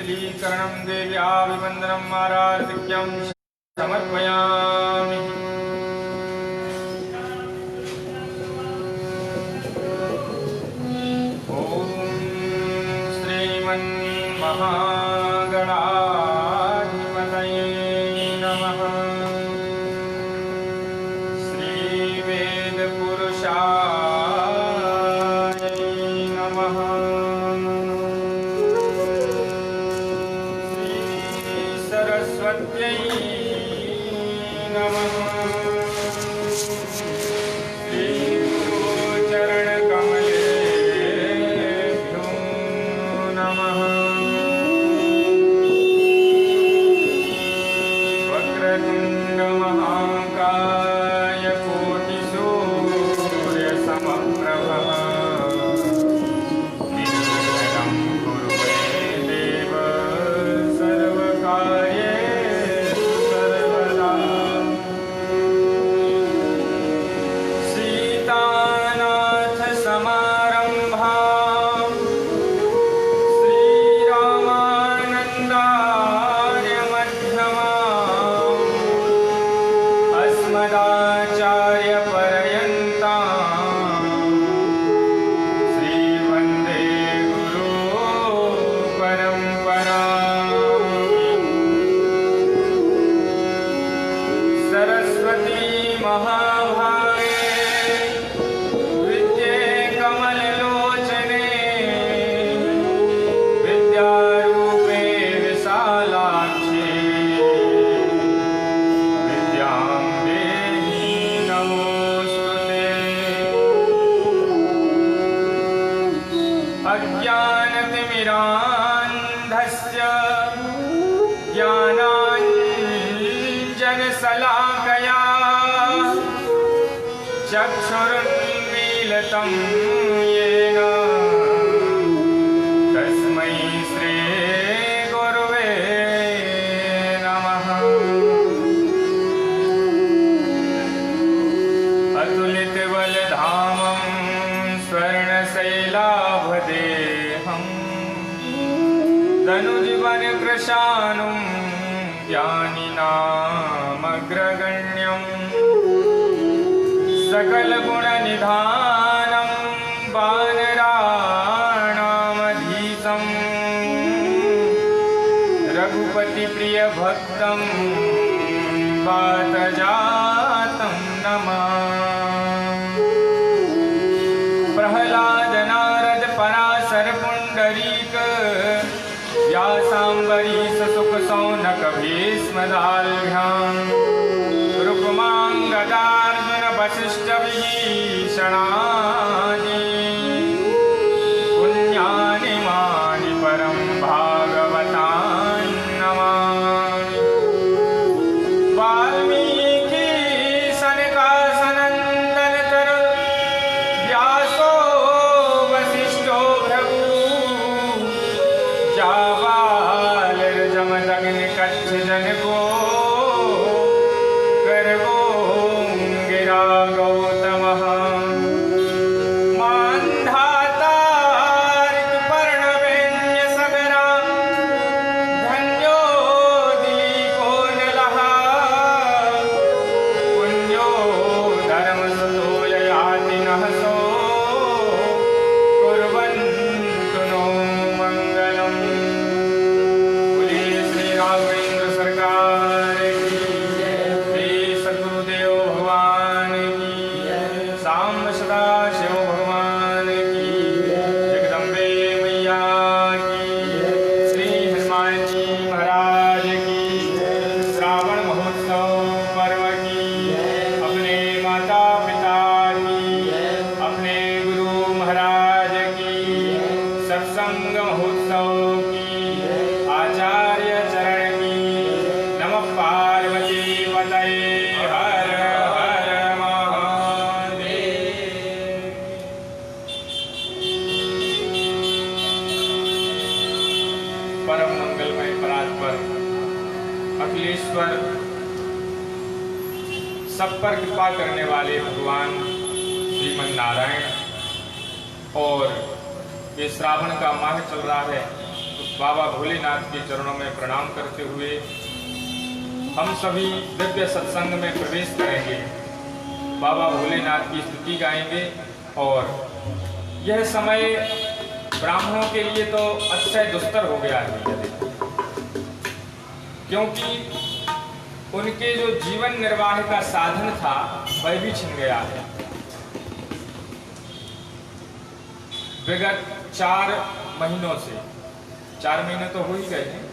शीतलीकरणं देव्याभिवन्दनम् आराधिक्यं समर्पयामि। ॐ श्रीमन्महागणाधिपतये नमः। श्रीवेदपुरुषाय नमः। सरस्वत्यै नमः। श्रीगुरुचरणकमलेभ्यो नमः। वक्रतुण्डमहाकाय कोटिसूर्यसमप्रभः निर्विघ्नं कुरु मे देव सर्वकार्येषु सर्वदा। सीतानाथसमारम्भां श्रीरामानन्दार्यमध्यमाम् अस्मदाचार्यपर्यन्तां श्रीवन्दे गुरुपरम्पराम्। सरस्वती महाभागे विद्ये कमललोचने विद्यारूपे विशालाक्षे विद्यां देहि नमोऽस्तुते। अज्ञानतिमिरान्धस्य ज्ञानाञ्जनशलाकया चक्षुरुन्मीलितं येन तस्मै श्रीगुरवे नमः। अतुलितबलधामं स्वर्णशैलाभदेहं धनुजवनकृशानुं ज्ञानिनामग्रगण्यम् सकलगुणनिधानं वानराणामधीशं रघुपतिप्रियभक्तं वातजातं नमामि। प्रह्लादनारद पराशर पुण्डरीक व्यासाम्बरीश सुखसौनक भीष्मदाल्भ्यां रुक्माङ्गदार्जुन वसिष्ठ विभीषणादि पुण्यानिमानि परं भागवतान् नमामि। वाल्मीकि सनकासनन्दन तरु व्यासो वसिष्ठो भृगु जाबालर्जमदग्नि कच्छ जनको गर्गो गिरा गौतमः। मान्धातार्कपर्णवेण्यसगरा धन्यो दिलीपो नलः पुण्यो धर्मसुतो ययाति नः सो कुर्वन्तु नो मङ्गलम्। बोलिए श्री राघवेंद्र सरकार की जय। श्री सद्गुरुदेव भगवान की जय। सांब सदाशिव भगवान की जय। जगदम्बे मैया की जय। श्री हनुमान जी महाराज की जय। श्रावण महोत्सव पर्व की जय। अपने माता पिता की जय। अपने गुरु महाराज की जय। सत्संग महोत्सव की जय। आचार्य चरण की नमः। पार्वती पतये हर हर महादेव। परम मंगलमय परात्पर अखिलेश्वर सब पर कृपा करने वाले भगवान श्रीमन नारायण और ये श्रावण का माह चल रहा है तो बाबा भोलेनाथ के चरणों में प्रणाम करते हुए हम सभी दिव्य सत्संग में प्रवेश करेंगे। बाबा भोलेनाथ की स्तुति गाएंगे और यह समय ब्राह्मणों के लिए तो अतिशय दुस्तर हो गया है, क्योंकि उनके जो जीवन निर्वाह का साधन था वह भी छिन गया है। विगत 4 महीनों से, 4 महीने तो हो ही गए हैं,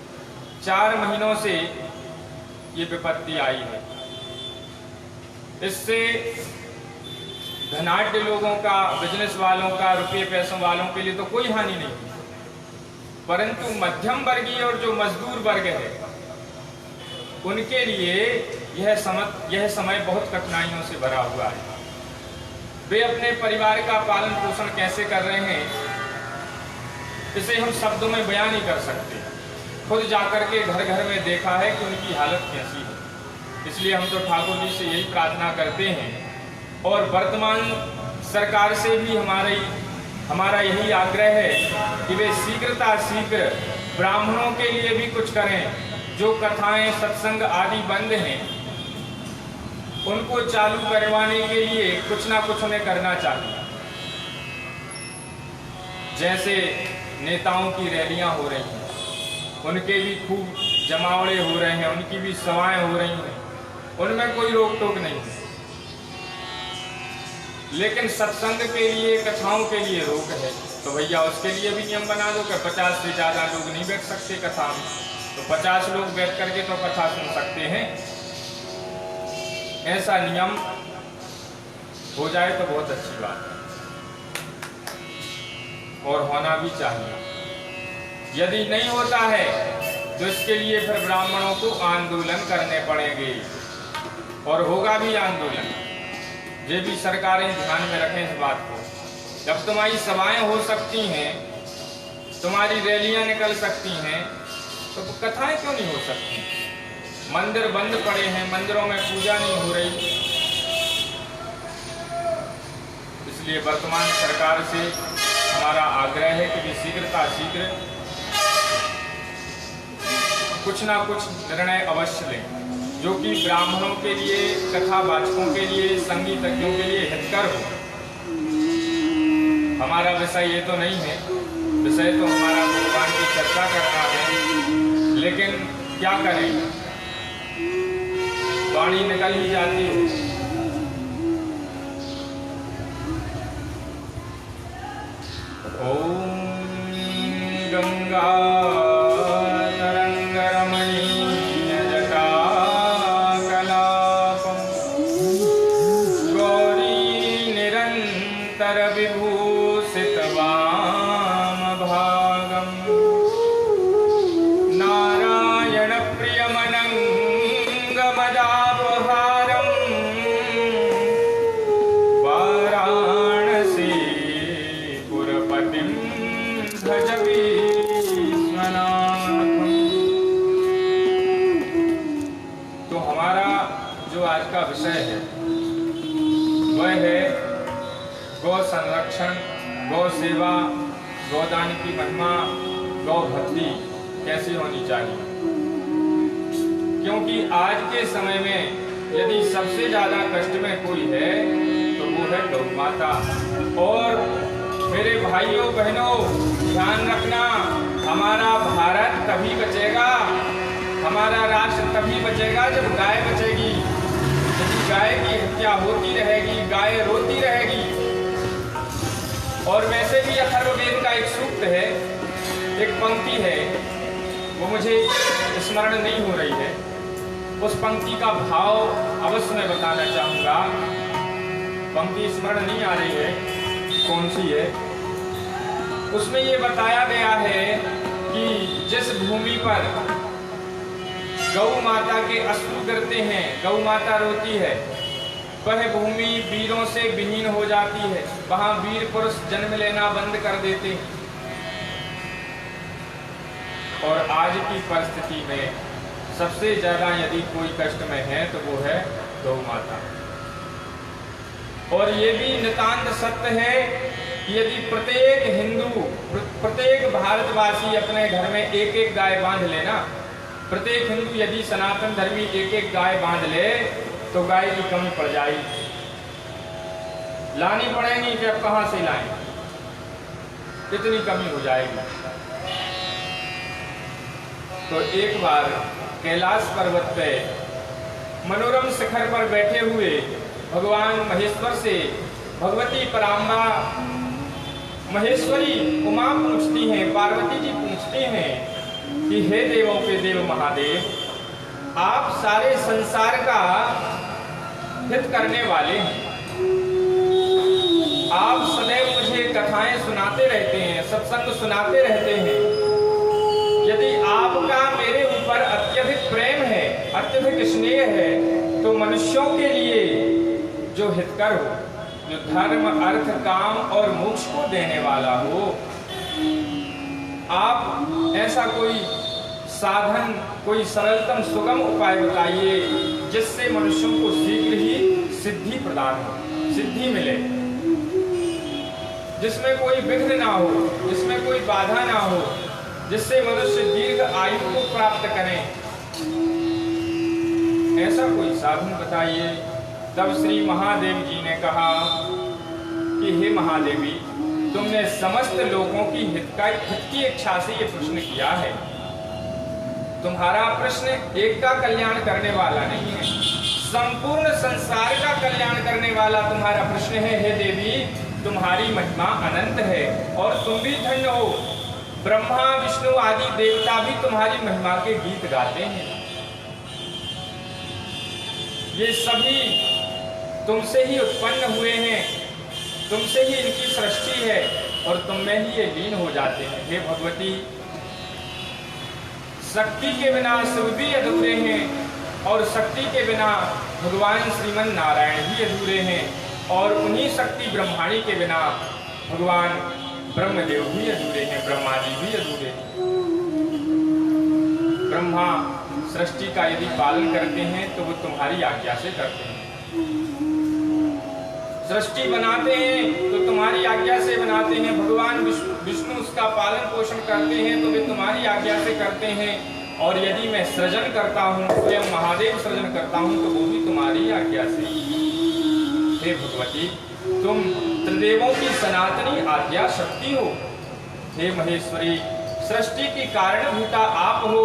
4 महीनों से ये विपत्ति आई है। इससे धनाढ्य लोगों का, बिजनेस वालों का, रुपये पैसों वालों के लिए तो कोई हानि नहीं, परंतु मध्यम वर्गीय और जो मजदूर वर्ग है उनके लिए यह समय बहुत कठिनाइयों से भरा हुआ है। वे अपने परिवार का पालन पोषण कैसे कर रहे हैं, इसे हम शब्दों में बयान नहीं कर सकते। खुद जाकर के घर घर में देखा है कि उनकी हालत कैसी है। इसलिए हम तो ठाकुर जी से यही प्रार्थना करते हैं और वर्तमान सरकार से भी हमारा यही आग्रह है कि वे शीघ्र ब्राह्मणों के लिए भी कुछ करें। जो कथाएं, सत्संग आदि बंद हैं उनको चालू करवाने के लिए कुछ ना कुछ उन्हें करना चाहिए। जैसे नेताओं की रैलियां हो रही हैं, उनके भी खूब जमावड़े हो रहे हैं, उनकी भी सभाएं हो रही हैं, उनमें कोई रोक टोक नहीं है। लेकिन सत्संग के लिए, कथाओं के लिए रोक है, तो भैया उसके लिए भी नियम बना दो कि 50 से ज़्यादा लोग नहीं बैठ सकते कथा में। तो 50 लोग बैठ करके तो कथा सुन सकते हैं। ऐसा नियम हो जाए तो बहुत अच्छी बात है और होना भी चाहिए। यदि नहीं होता है तो इसके लिए फिर ब्राह्मणों को आंदोलन करने पड़ेंगे और होगा भी आंदोलन। ये भी सरकारें ध्यान में रखें इस बात को। जब तुम्हारी सभाएं हो सकती हैं, तुम्हारी रैलियां निकल सकती हैं, तो कथाएं क्यों नहीं हो सकती? मंदिर बंद पड़े हैं, मंदिरों में पूजा नहीं हो रही। इसलिए वर्तमान सरकार से हमारा आग्रह है कि वे शीघ्र कुछ ना कुछ निर्णय अवश्य लें, जो कि ब्राह्मणों के लिए, कथावाचकों के लिए, संगीतज्ञों के लिए हितकर हो। हमारा विषय ये तो नहीं है, विषय तो हमारा भगवान की चर्चा करना है, लेकिन क्या करें, वाणी निकल ही जाती है। ओम गंगा तरंग रमणीय जटा कलापम गौरी निरंतर विभूषित वाम भागम नारायण प्रियमनंग मदापहारम वाराणसी पुरपतिम भज विश्वनाथम। तो हमारा जो आज का विषय है वह है गौ संरक्षण, गौ सेवा, गौदान की महिमा, गौ भक्ति कैसी होनी चाहिए। क्योंकि आज के समय में यदि सबसे ज्यादा कष्ट में कोई है तो वो है गौ माता। और मेरे भाइयों बहनों, ध्यान रखना, हमारा भारत तभी बचेगा, हमारा राष्ट्र तभी बचेगा जब गाय बचेगी। यदि गाय की हत्या होती रहेगी, गाय रोती रहेगी। और वैसे भी अथर्ववेद का एक सूक्त है, एक पंक्ति है, वो मुझे स्मरण नहीं हो रही है। उस पंक्ति का भाव अवश्य मैं बताना चाहूँगा। पंक्ति स्मरण नहीं आ रही है, कौन सी है। उसमें ये बताया गया है कि जिस भूमि पर गौ माता के अश्रु गिरते हैं, गौ माता रोती है, वह भूमि वीरों से विहीन हो जाती है। वहाँ वीर पुरुष जन्म लेना बंद कर देते हैं। और आज की परिस्थिति में सबसे ज्यादा यदि कोई कष्ट में है तो वो है गौ माता। और ये भी नितांत सत्य है कि यदि प्रत्येक हिंदू, प्रत्येक भारतवासी अपने घर में एक एक गाय बांध लेना, प्रत्येक हिंदू यदि सनातन धर्मी एक एक गाय बांध ले तो गाय की कमी पड़ जाएगी, लानी पड़ेगी कि अब कहां से लाएं, इतनी कमी हो जाएगी। तो एक बार कैलाश पर्वत पे मनोरम शिखर पर बैठे हुए भगवान महेश्वर से भगवती पराम्बा महेश्वरी उमा पूछती हैं, पार्वती जी पूछती हैं कि हे देवों के देव महादेव, आप सारे संसार का हित करने वाले हैं, आप सदैव मुझे कथाएं सुनाते रहते हैं, सत्संग सुनाते रहते हैं। यदि आपका मेरे ऊपर अत्यधिक प्रेम है, अत्यधिक स्नेह है, तो मनुष्यों के लिए जो हितकर हो, जो धर्म अर्थ काम और मोक्ष को देने वाला हो, आप ऐसा कोई साधन, कोई सरलतम सुगम उपाय बताइए जिससे मनुष्यों को शीघ्र ही सिद्धि प्रदान हो, सिद्धि मिले, जिसमें कोई विघ्न ना हो, जिसमें कोई बाधा ना हो, जिससे मनुष्य दीर्घ आयु को प्राप्त करें, ऐसा कोई साधन बताइए। तब श्री महादेव जी ने कहा कि हे महादेवी, तुमने समस्त लोगों की हित की इच्छा से ये प्रश्न किया है। तुम्हारा प्रश्न एक का कल्याण करने वाला नहीं है, संपूर्ण संसार का कल्याण करने वाला तुम्हारा प्रश्न है। हे देवी, तुम्हारी महिमा अनंत है और तुम भी धन्य हो। ब्रह्मा विष्णु आदि देवता भी तुम्हारी महिमा के गीत गाते हैं। ये सभी तुमसे ही उत्पन्न हुए हैं, तुमसे ही इनकी सृष्टि है और तुम में ही ये लीन हो जाते हैं। हे भगवती, शक्ति के बिना शिव भी अधूरे हैं और शक्ति के बिना भगवान श्रीमन नारायण भी अधूरे हैं और उन्हीं शक्ति ब्रह्माणी के बिना भगवान ब्रह्मदेव भी अधूरे हैं, ब्रह्मा जी भी अधूरे हैं। ब्रह्मा सृष्टि का यदि पालन करते हैं तो वो तुम्हारी आज्ञा से करते हैं, सृष्टि बनाते हैं तो तुम्हारी आज्ञा से बनाते हैं। भगवान विष्णु उसका पालन पोषण करते हैं तो वे तुम्हारी आज्ञा से करते हैं। और यदि मैं सृजन करता हूँ, स्वयं महादेव सृजन करता हूँ, तो वो भी तुम्हारी आज्ञा से। हे भगवती, तुम त्रिदेवों की सनातनी आद्या शक्ति हो। हे महेश्वरी, सृष्टि की कारणभूता आप हो।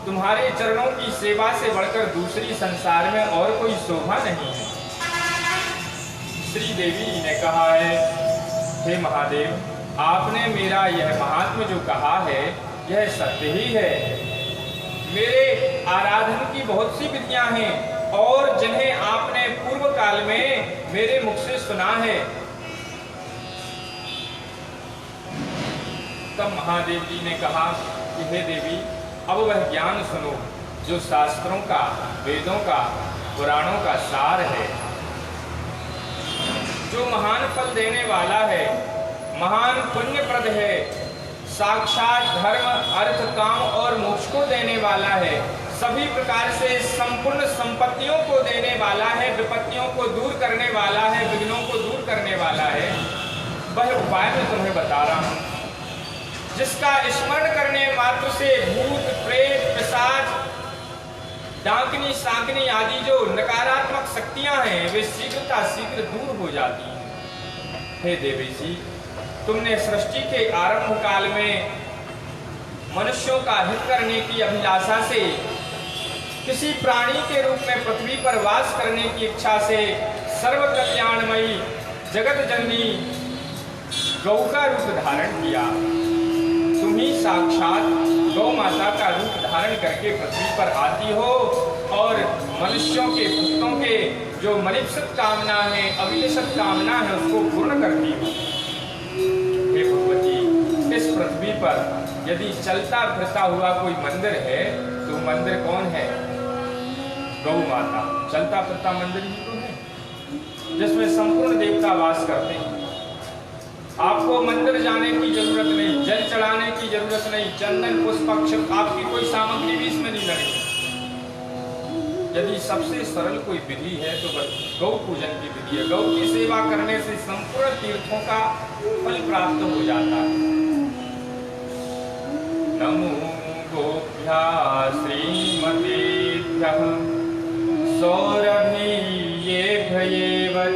तुम्हारे चरणों की सेवा से बढ़कर दूसरी संसार में और कोई शोभा नहीं है। श्री देवी जी ने कहा है, हे महादेव, आपने मेरा यह महात्म्य जो कहा है यह सत्य ही है। मेरे आराधन की बहुत सी विधियां हैं और जिन्हें आपने पूर्व काल में मेरे मुख से सुना है। तब महादेव जी ने कहा कि हे देवी, अब वह ज्ञान सुनो जो शास्त्रों का, वेदों का, पुराणों का सार है, जो महान फल देने वाला है, महान पुण्यप्रद है, साक्षात धर्म अर्थ काम और मोक्ष को देने वाला है, सभी प्रकार से संपूर्ण संपत्तियों को देने वाला है, विपत्तियों को दूर करने वाला है, विघ्नों को दूर करने वाला है। वह उपाय मैं तुम्हें बता रहा हूँ, जिसका स्मरण करने मात्र से भूत प्रेत पिशाच डाकनी सांकनी आदि जो नकारात्मक शक्तियां हैं वे शीघ्र दूर हो जाती हैं। हे देवी जी, तुमने सृष्टि के आरंभ काल में मनुष्यों का हित करने की अभिलाषा से, किसी प्राणी के रूप में पृथ्वी पर वास करने की इच्छा से सर्व कल्याणमयी जगत जननी गौ का रूप धारण किया। तुम ही साक्षात गौ माता का रूप धारण करके पृथ्वी पर आती हो और मनुष्यों के भक्तों के जो मनिप्सित कामना है, अभिलषित कामना है, उसको पूर्ण करती हो। हे भगवती, इस पृथ्वी पर यदि चलता फिरता हुआ कोई मंदिर है तो मंदिर कौन है? गौ माता। चलता फिरता मंदिर ही तो है जिसमें संपूर्ण देवता वास करते हैं। आपको मंदिर जाने की जरूरत नहीं, जल चढ़ाने की जरूरत नहीं, चंदन पुष्प अक्षत आपकी कोई सामग्री भी इसमें नहीं लगेगी। यदि सबसे सरल कोई विधि है तो वह गौ पूजन की विधि है। गौ की सेवा करने से संपूर्ण तीर्थों का फल प्राप्त हो जाता है। नमो गोभ्या श्रीमतीभ्यः सौरभीयेभ्येव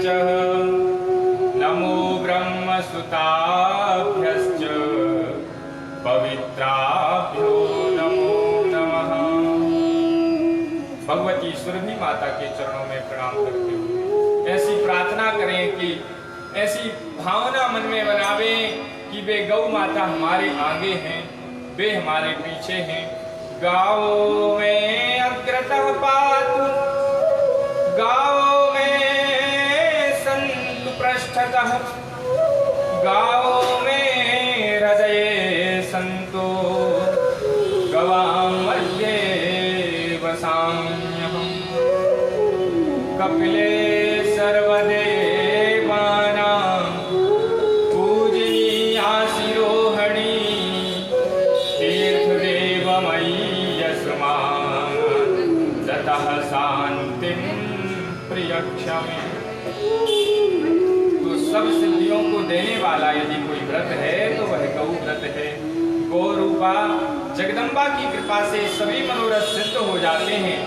च नमो ब्रह्मसुताभ्यश्च पवित्राभ्यो नमो नमः। भगवती सुरभि माता के चरणों में प्रणाम करते हुए ऐसी प्रार्थना करें कि ऐसी भावना मन में बनावे कि वे गौ माता हमारे आगे हैं, वे हमारे पीछे हैं। गाओ में अग्रतः पातु, गाओ में सन्तु पृष्ठतः, गाओ में हृदये सन्तु, गवां मध्ये वसाम्यहम्। कपिले सर्वदेवानां पूजनीया शिरोहणी, तीर्थदेवमयी यस्मान् दतः शान्तिं प्रियक्षमे। तो सब सिद्धियों को देने वाला यदि कोई व्रत है तो वह गौ व्रत है। गौ रूपा जगदम्बा की कृपा से सभी मनोरथ सिद्ध हो जाते हैं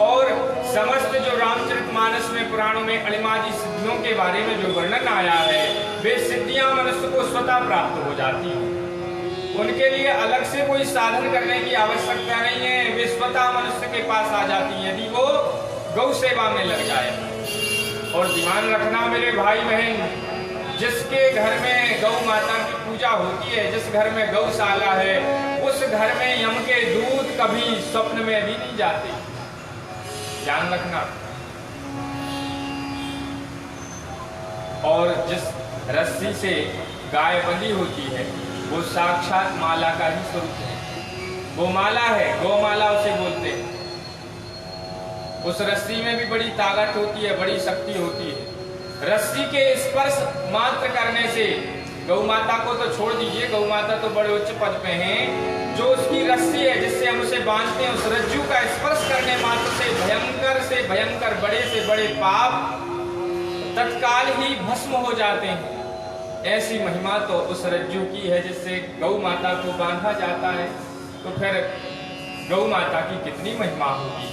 और समस्त जो रामचरितमानस में पुराणों में अणिमादी सिद्धियों के बारे में जो वर्णन आया है वे सिद्धियां मनुष्य को स्वतः प्राप्त हो जाती हैं। उनके लिए अलग से कोई साधन करने की आवश्यकता नहीं है, वे स्वतः मनुष्य के पास आ जाती हैं यदि वो गौ सेवा में लग जाए। और ध्यान रखना मेरे भाई बहन, जिसके घर में गौ माता की पूजा होती है, जिस घर में गौशाला है, उस घर में यम के दूत कभी स्वप्न में भी नहीं जाते। ध्यान रखना। और जिस रस्सी से गाय बंधी होती है वो साक्षात माला का ही स्वरूप है। वो माला है, गौमाला उसे बोलते हैं। उस रस्सी में भी बड़ी ताकत होती है, बड़ी शक्ति होती है। रस्सी के स्पर्श मात्र करने से, गौ माता को तो छोड़ दीजिए, गौ माता तो बड़े उच्च पद पे हैं, जो उसकी रस्सी है जिससे हम उसे बांधते हैं, उस रज्जू का स्पर्श करने मात्र से भयंकर बड़े से बड़े पाप तत्काल ही भस्म हो जाते हैं। ऐसी महिमा तो उस रज्जू की है जिससे गौ माता को बांधा जाता है। तो फिर गौ माता की कितनी महिमा होगी।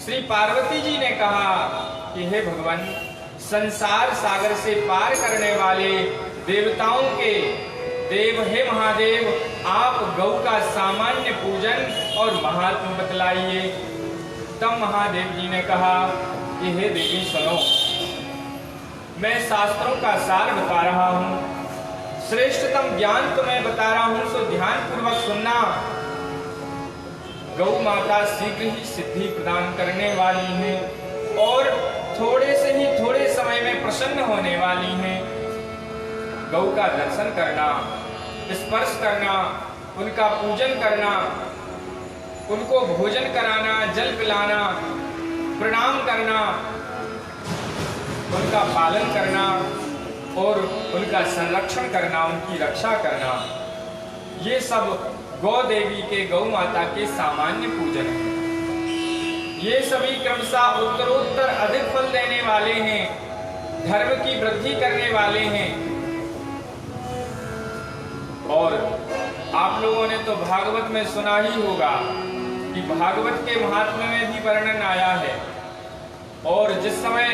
श्री पार्वती जी ने कहा कि हे भगवान, संसार सागर से पार करने वाले देवताओं के देव हे महादेव, आप गौ का सामान्य पूजन और महात्म बतलाइए। तब महादेव जी ने कहा कि हे देवी सुनो, मैं शास्त्रों का सार बता रहा हूँ, श्रेष्ठतम ज्ञान तुम्हें बता रहा हूँ, सो ध्यान पूर्वक सुनना। गौ माता शीघ्र ही सिद्धि प्रदान करने वाली हैं और थोड़े से ही थोड़े समय में प्रसन्न होने वाली हैं। गौ का दर्शन करना, स्पर्श करना, उनका पूजन करना, उनको भोजन कराना, जल पिलाना, प्रणाम करना, उनका पालन करना और उनका संरक्षण करना, उनकी रक्षा करना, ये सब गौ देवी के गौ माता के सामान्य पूजन है। ये सभी क्रमशः उत्तरोत्तर अधिक फल देने वाले हैं, धर्म की वृद्धि करने वाले हैं। और आप लोगों ने तो भागवत में सुना ही होगा कि भागवत के महात्म्य में भी वर्णन आया है। और जिस समय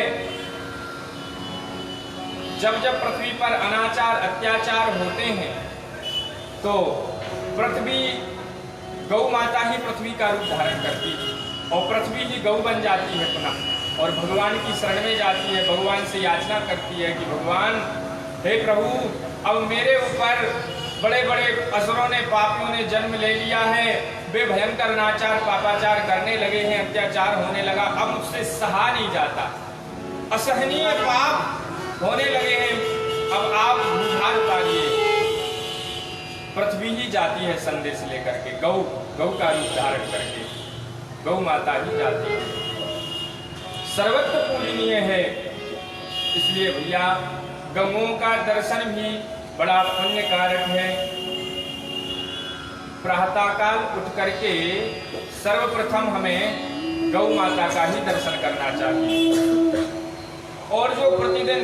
जब पृथ्वी पर अनाचार अत्याचार होते हैं तो पृथ्वी गौ माता ही पृथ्वी का रूप धारण करती है और पृथ्वी ही गौ बन जाती है पुनः, और भगवान की शरण में जाती है, भगवान से याचना करती है कि भगवान हे प्रभु, अब मेरे ऊपर बड़े बड़े असुरों ने, पापियों ने जन्म ले लिया है, वे भयंकर अनाचार पापाचार करने लगे हैं, अत्याचार होने लगा, अब मुझसे सहा नहीं जाता, असहनीय पाप होने लगे हैं, अब आप बुझा उतारिए। पृथ्वी ही जाती है संदेश लेकर के, गौ का रूप धारण करके गौ माता ही जाती है, सर्वत्र पूजनीय है। इसलिए भैया गौओं का दर्शन भी बड़ा पुण्य कारक है। प्रातःकाल उठ करके सर्वप्रथम हमें गौ माता का ही दर्शन करना चाहिए। और जो प्रतिदिन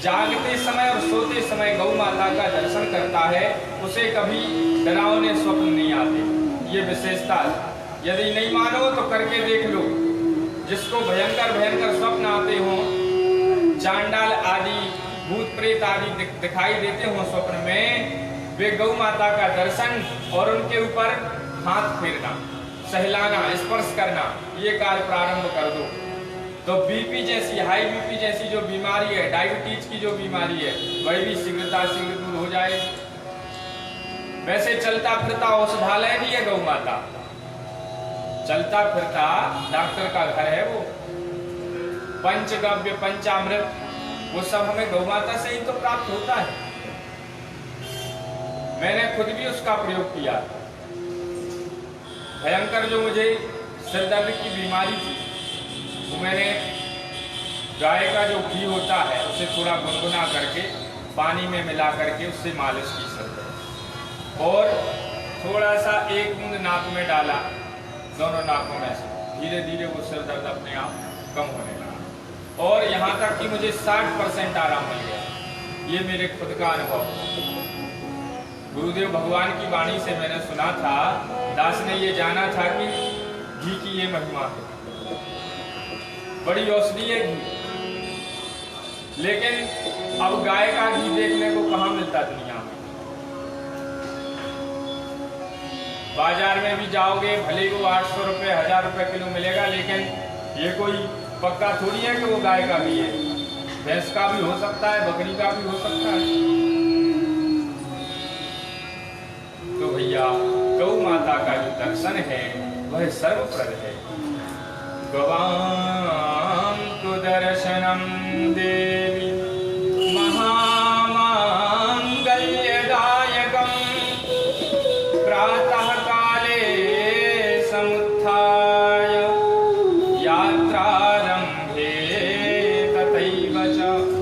जागते समय और सोते समय गौ माता का दर्शन करता है उसे कभी डरावने स्वप्न नहीं आते। ये विशेषता, यदि नहीं मानो तो करके देख लो। जिसको भयंकर भयंकर स्वप्न आते हों, चांडाल आदि भूत प्रेत आदि दिखाई देते हों स्वप्न में, वे गौ माता का दर्शन और उनके ऊपर हाथ फेरना, सहलाना, स्पर्श करना, ये कार्य प्रारंभ कर दो तो बीपी जैसी, हाई बीपी जैसी जो बीमारी है, डायबिटीज की जो बीमारी है, वह भी शीघ्रता शीघ्र दूर हो जाए। वैसे चलता फिरता औषधालय भी है गौ माता, चलता फिरता डॉक्टर का घर है वो। पंचगव्य, पंचामृत, वो सब हमें गौ माता से ही तो प्राप्त होता है। मैंने खुद भी उसका प्रयोग किया। भयंकर जो मुझे सिर दर्द की बीमारी थी, तो मैंने गाय का जो घी होता है उसे थोड़ा गुनगुना करके पानी में मिला करके उससे मालिश की सिर पर, और थोड़ा सा एक बूंद नाक में डाला, दोनों नाकों में से धीरे धीरे वो सिर दर्द अपने आप कम होने लगा। और यहाँ तक कि मुझे 60% आराम मिल गया। ये मेरे खुद का अनुभव। गुरुदेव भगवान की वाणी से मैंने सुना था, दास ने ये जाना था कि घी की ये महिमा है, बड़ी औषधि है घी। लेकिन अब गाय का घी देखने को कहाँ मिलता दुनिया में। बाजार में भी जाओगे भले ही वो 800 रुपये 1000 रुपये किलो मिलेगा, लेकिन ये कोई पक्का थोड़ी है कि वो गाय का घी है। भैंस का भी हो सकता है, बकरी का भी हो सकता है। तो भैया गौ माता का जो दर्शन है वह सर्वप्रद है। गवां तु दर्शनम देवी महामांगल्यदायकं प्रातः काले समुत्थाय यात्रारंभे तथैव च।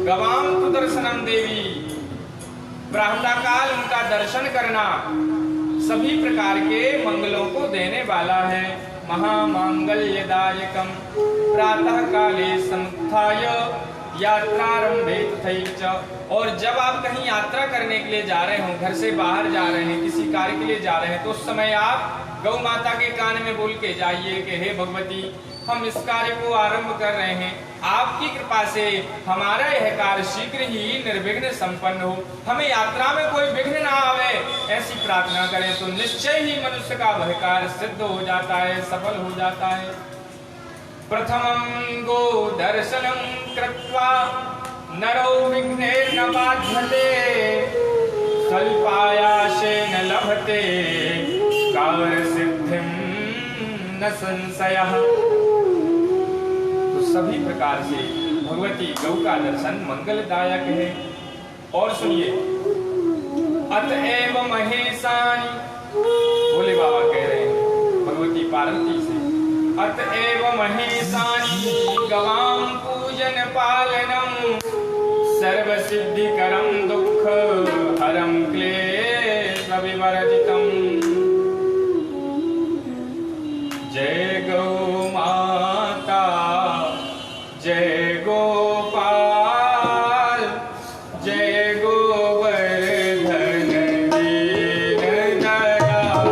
गवां तु दर्शनम देवी, प्रातःकाल उनका दर्शन करना सभी प्रकार के मंगलों को देने वाला है। महामांगल्यदायकं प्रातः काले समुत्थाय यात्रारंभे तथैव च। और जब आप कहीं यात्रा करने के लिए जा रहे हो, घर से बाहर जा रहे हैं, किसी कार्य के लिए जा रहे हैं, तो उस समय आप गौ माता के कान में बोल के जाइए कि हे भगवती, हम इस कार्य को आरंभ कर रहे हैं, आपकी कृपा से हमारा यह कार्य शीघ्र ही निर्विघ्न संपन्न हो, हमें यात्रा में कोई विघ्न ना आवे, ऐसी प्रार्थना करें तो निश्चय ही मनुष्य का वह कार्य सिद्ध हो जाता है, सफल हो जाता है। प्रथमं गो दर्शनं कृत्वा नरो विघ्नेन बाध्यते, स्वल्पायासेन लभते कार्य सिद्धिं न संशयः। तो सभी प्रकार से भगवती गौ का दर्शन मंगलदायक है। और सुनिए, अतएव महेशानी, भोले बाबा कह रहे हैं भगवती पार्वती से, अतएव महेशानी गवां पूजन पालनम सर्व सिद्धिकरं दुख हरं क्लेश विवर्जितम्। जय गौ माता, जय गोपाल, जय गोवर्धन दीन दयाल।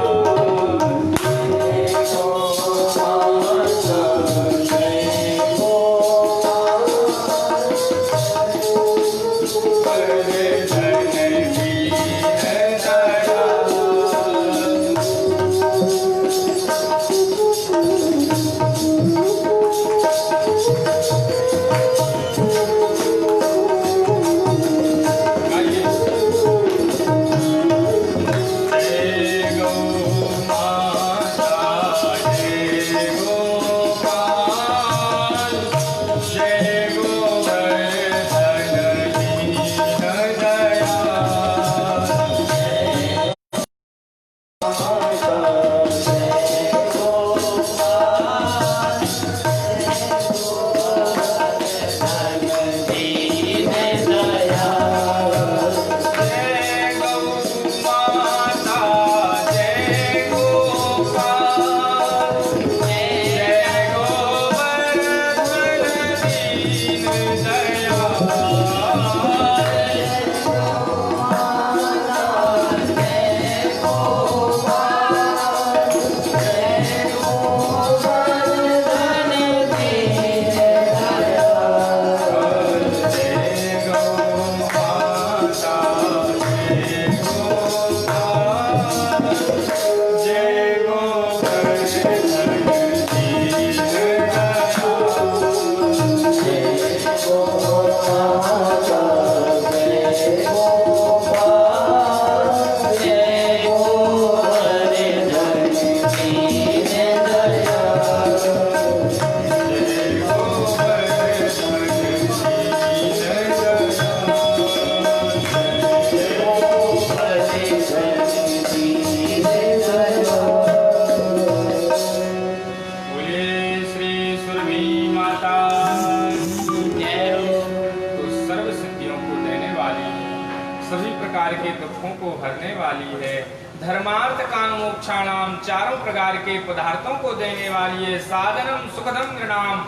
अर्थानाम मोक्षाणाम, चारों प्रकार के पदार्थों को देने वाली है। साधनम सुखदम नृणाम,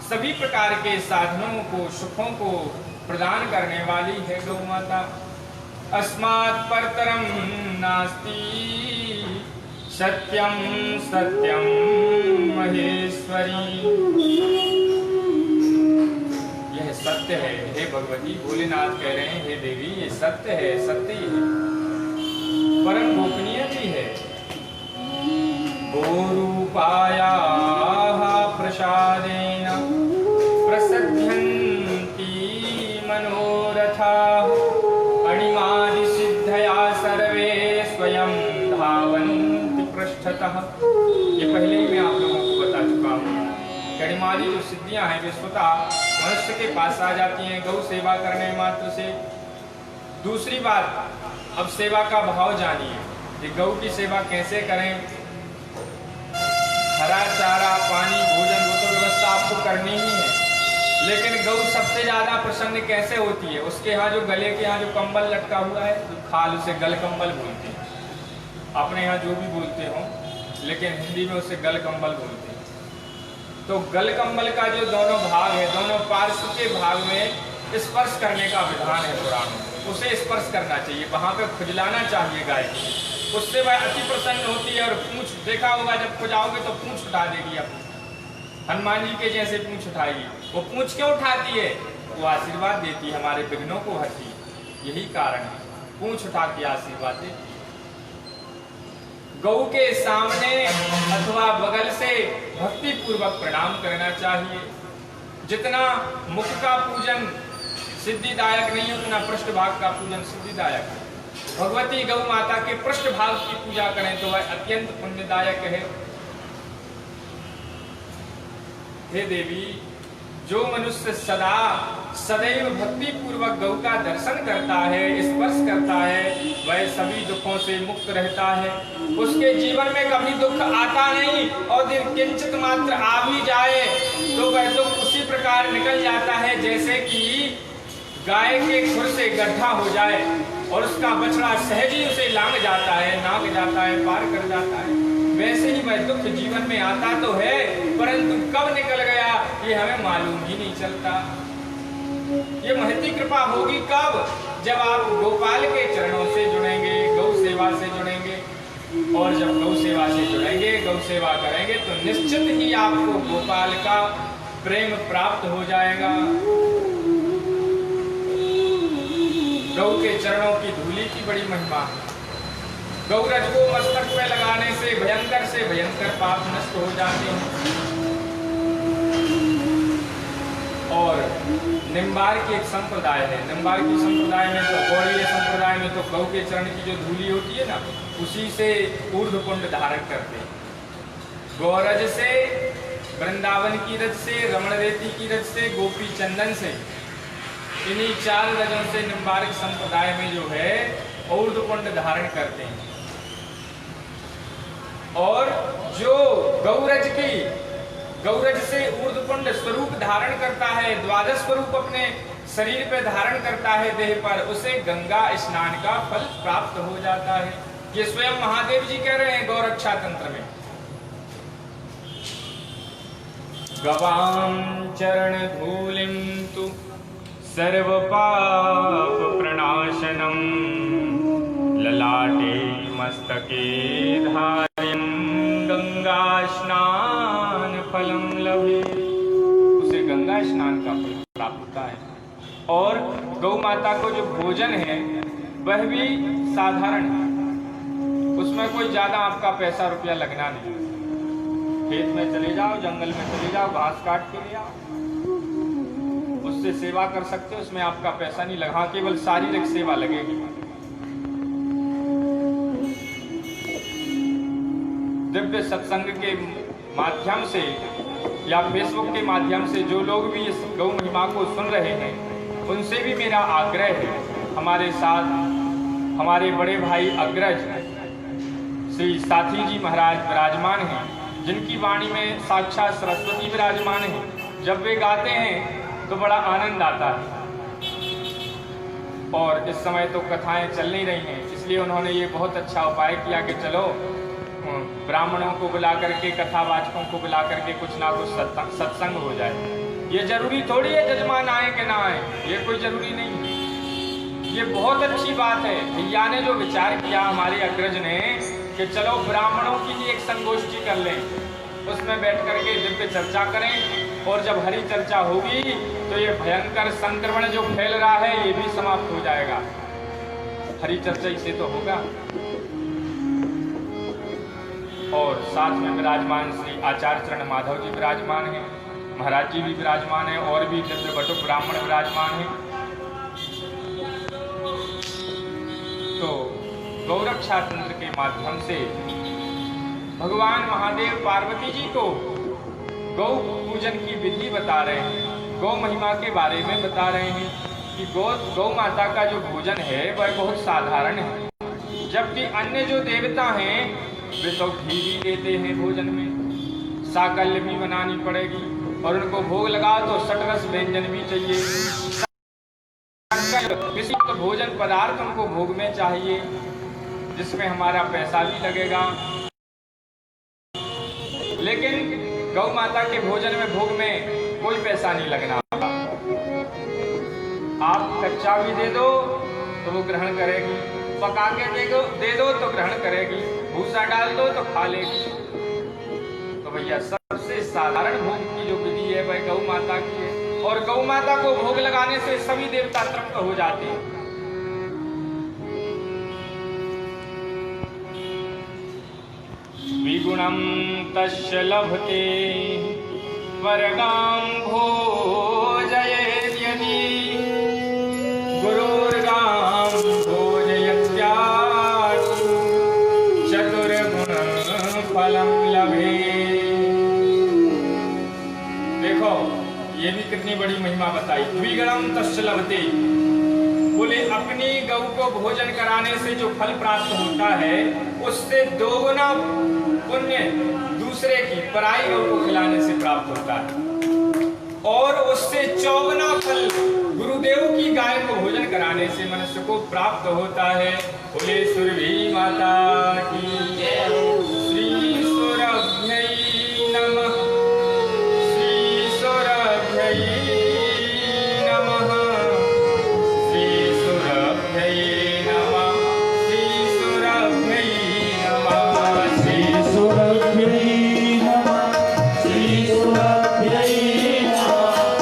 सभी प्रकार के साधनों को, सुखों को प्रदान करने वाली है गौ माता। अस्मात् परतरम नास्ति सत्यम सत्यम महेश्वरी। यह सत्य है हे भगवती। भोलेनाथ कह रहे हैं हे देवी ये सत्य है, सत्य ही है, परम गोपनीय भी है। गोरूपायाः प्रसादेन प्रसध्यन्ति मनोरथाः, अणिमादि सिद्धया सर्वे स्वयं धावन्ति पृष्ठतः। ये पहले ही मैं आप लोगों को बता चुका हूँ। अणिमादि जो सिद्धियां हैं वे स्वतः मनुष्य के पास आ जाती हैं गौ सेवा करने मात्र से। दूसरी बात, अब सेवा का भाव जानिए। ये गौ की सेवा कैसे करें? हरा चारा, पानी, भोजन वो तो व्यवस्था आपको करनी ही है, लेकिन गौ सबसे ज्यादा प्रसन्न कैसे होती है? उसके यहाँ जो गले के यहाँ जो कंबल लटका हुआ है, जो खाल, उसे गल कंबल बोलते हैं। अपने यहाँ जो भी बोलते हो, लेकिन हिंदी में उसे गल कंबल बोलते हैं। तो गल कंबल का जो दोनों भाग है, दोनों पार्श्व के भाग में स्पर्श करने का विधान है पुराण में। उसे स्पर्श करना चाहिए, वहां पे खुजलाना चाहिए गाय को, उससे वह अति प्रसन्न होती है। और पूंछ देखा होगा, जब खुजाओगे तो पूंछ उठा देगी। अब हनुमान जी के जैसे पूंछ उठाएगी। वो पूंछ क्यों उठाती है? वो आशीर्वाद देती है, हमारे विघ्नों को हरती है। यही कारण है, पूंछ उठा के आशीर्वाद देती। गौ के सामने अथवा बगल से भक्ति पूर्वक प्रणाम करना चाहिए। जितना मुख का पूजन सिद्धिदायक नहीं, उतना पृष्ठभाग का पूजन सिद्धिदायक है। भगवती गौ माता के पृष्ठभाग की पूजा करें तो वह अत्यंत पुण्यदायक है। हे देवी, जो मनुष्य सदा सदैव भक्ति पूर्वक गौ का दर्शन करता है, स्पर्श करता है, वह सभी दुखों से मुक्त रहता है। उसके जीवन में कभी दुख आता नहीं, और दिन किंचित मात्र आ भी जाए तो वह दुख उसी प्रकार निकल जाता है जैसे कि गाय के खुर से गड्ढा हो जाए और उसका बछड़ा सहज ही उसे लांग जाता है, नाग जाता है, पार कर जाता है। वैसे ही वह दुख जीवन में आता तो है, परंतु कब निकल गया ये हमें मालूम ही नहीं चलता। ये महती कृपा होगी कब? जब आप गोपाल के चरणों से जुड़ेंगे, गौ सेवा से जुड़ेंगे। और जब गौ सेवा से जुड़ेंगे, गौ सेवा करेंगे तो निश्चित ही आपको गोपाल का प्रेम प्राप्त हो जाएगा। गौ के चरणों की धूली की बड़ी महिमा है। गौरज को मस्तक पे लगाने से भयंकर पाप नष्ट हो जाते हैं। और निम्बार की एक संप्रदाय है, निम्बार की संप्रदाय में तो, गौड़ीय संप्रदाय में तो गौ के चरण की जो धूली होती है ना, उसी से ऊर्ध्वपुंड धारण करते हैं। गौरज से, वृंदावन की रज से, रमण रेती की रज से, गोपी चंदन से, इन्हीं 4 रजों से निम्बार्क संप्रदाय में जो है ऊर्ध्वपुंड धारण करते हैं। और जो गौरज से ऊर्ध्वपुंड स्वरूप धारण करता है, 12 स्वरूप अपने शरीर पे धारण करता है देह पर, उसे गंगा स्नान का फल प्राप्त हो जाता है। ये स्वयं महादेव जी कह रहे हैं गौरक्षा तंत्र में। गवां चरण धूलिं तु सर्व पाप प्रणाशनम, ललाटे मस्तके धारिं गंगा स्नान फलम लभे। उसे गंगा स्नान का फल प्राप्त होता है। और गौ माता को जो भोजन है वह भी साधारण है, उसमें कोई ज्यादा आपका पैसा रुपया लगना नहीं। खेत में चले जाओ, जंगल में चले जाओ, घास काट के ले आओ, उससे सेवा कर सकते हो, उसमें आपका पैसा नहीं लगा, केवल शारीरिक सेवा लगेगी। दिव्य सत्संग के माध्यम से या फेसबुक के माध्यम से जो लोग भी इस गौ महिमा को सुन रहे हैं, उनसे भी मेरा आग्रह है, हमारे साथ हमारे बड़े भाई अग्रज श्री साथी जी महाराज विराजमान हैं, जिनकी वाणी में साक्षात सरस्वती विराजमान है। जब वे गाते हैं तो बड़ा आनंद आता है। और इस समय तो कथाएं चल नहीं रही हैं, इसलिए उन्होंने ये बहुत अच्छा उपाय किया कि चलो ब्राह्मणों को बुला करके, कथावाचकों को बुला करके कुछ ना कुछ सत्संग हो जाए। ये जरूरी थोड़ी है जजमान आए कि ना आए, ये कोई जरूरी नहीं। ये बहुत अच्छी बात है। भैया ने जो विचार किया हमारे अग्रज ने कि चलो ब्राह्मणों की भी एक संगोष्ठी कर लें, उसमें बैठ करके दिव्य चर्चा करें, और जब हरि चर्चा होगी तो ये भयंकर संक्रमण जो फैल रहा है ये भी समाप्त हो जाएगा। हरि चर्चा इसे तो होगा। और साथ में विराजमान श्री आचार्य चरण माधव जी विराजमान हैं, महाराज जी भी विराजमान हैं, और भी दिव्य बटुक ब्राह्मण विराजमान हैं। तो गौरक्षा तंत्र के माध्यम से भगवान महादेव पार्वती जी को गौ पूजन की विधि बता रहे हैं, गौ महिमा के बारे में बता रहे हैं कि गौ माता का जो भोजन है वह बहुत साधारण है, जबकि अन्य जो देवता हैं वे तो घी भी देते हैं भोजन में, साकल्य भी बनानी पड़ेगी, और उनको भोग लगाओ तो सटरस व्यंजन भी चाहिए, किसी तो भोजन पदार्थ उनको भोग में चाहिए, जिसमें हमारा पैसा भी लगेगा। लेकिन गौ माता के भोजन में, भोग में कोई पैसा नहीं लगना। आप कच्चा भी दे दो तो वो ग्रहण करेगी, पका के दे दो तो ग्रहण करेगी, भूसा डाल दो तो खा लेगी। तो भैया सबसे साधारण भोग की जो विधि है वह गौ माता की है, और गौ माता को भोग लगाने से सभी देवता तृप्त हो जाते हैं। विगुणं तस्य लभते वर्गां भोजयेत् यदि गुरुर्गां भोजयत्याशु चतुर्गुणं फलं लभे। देखो ये भी कितनी बड़ी महिमा बताई। द्विगुणं तस्य लभते, बोले अपनी गौ को भोजन कराने से जो फल प्राप्त होता है उससे दोगुना पुण्य दूसरे की पराई गौ को खिलाने से प्राप्त होता है, और उससे चौगुना फल गुरुदेव की गाय को भोजन कराने से मनुष्य को प्राप्त होता है। बोले सुरभि माता की जय। श्री सुरभ्यै नमः, श्री सुरभ्यै नमः, श्री सुरभ्यै नमः, श्री सुरभ्यै नमः, श्री सुरभ्यै नमः, श्री सुरभ्यै नमः,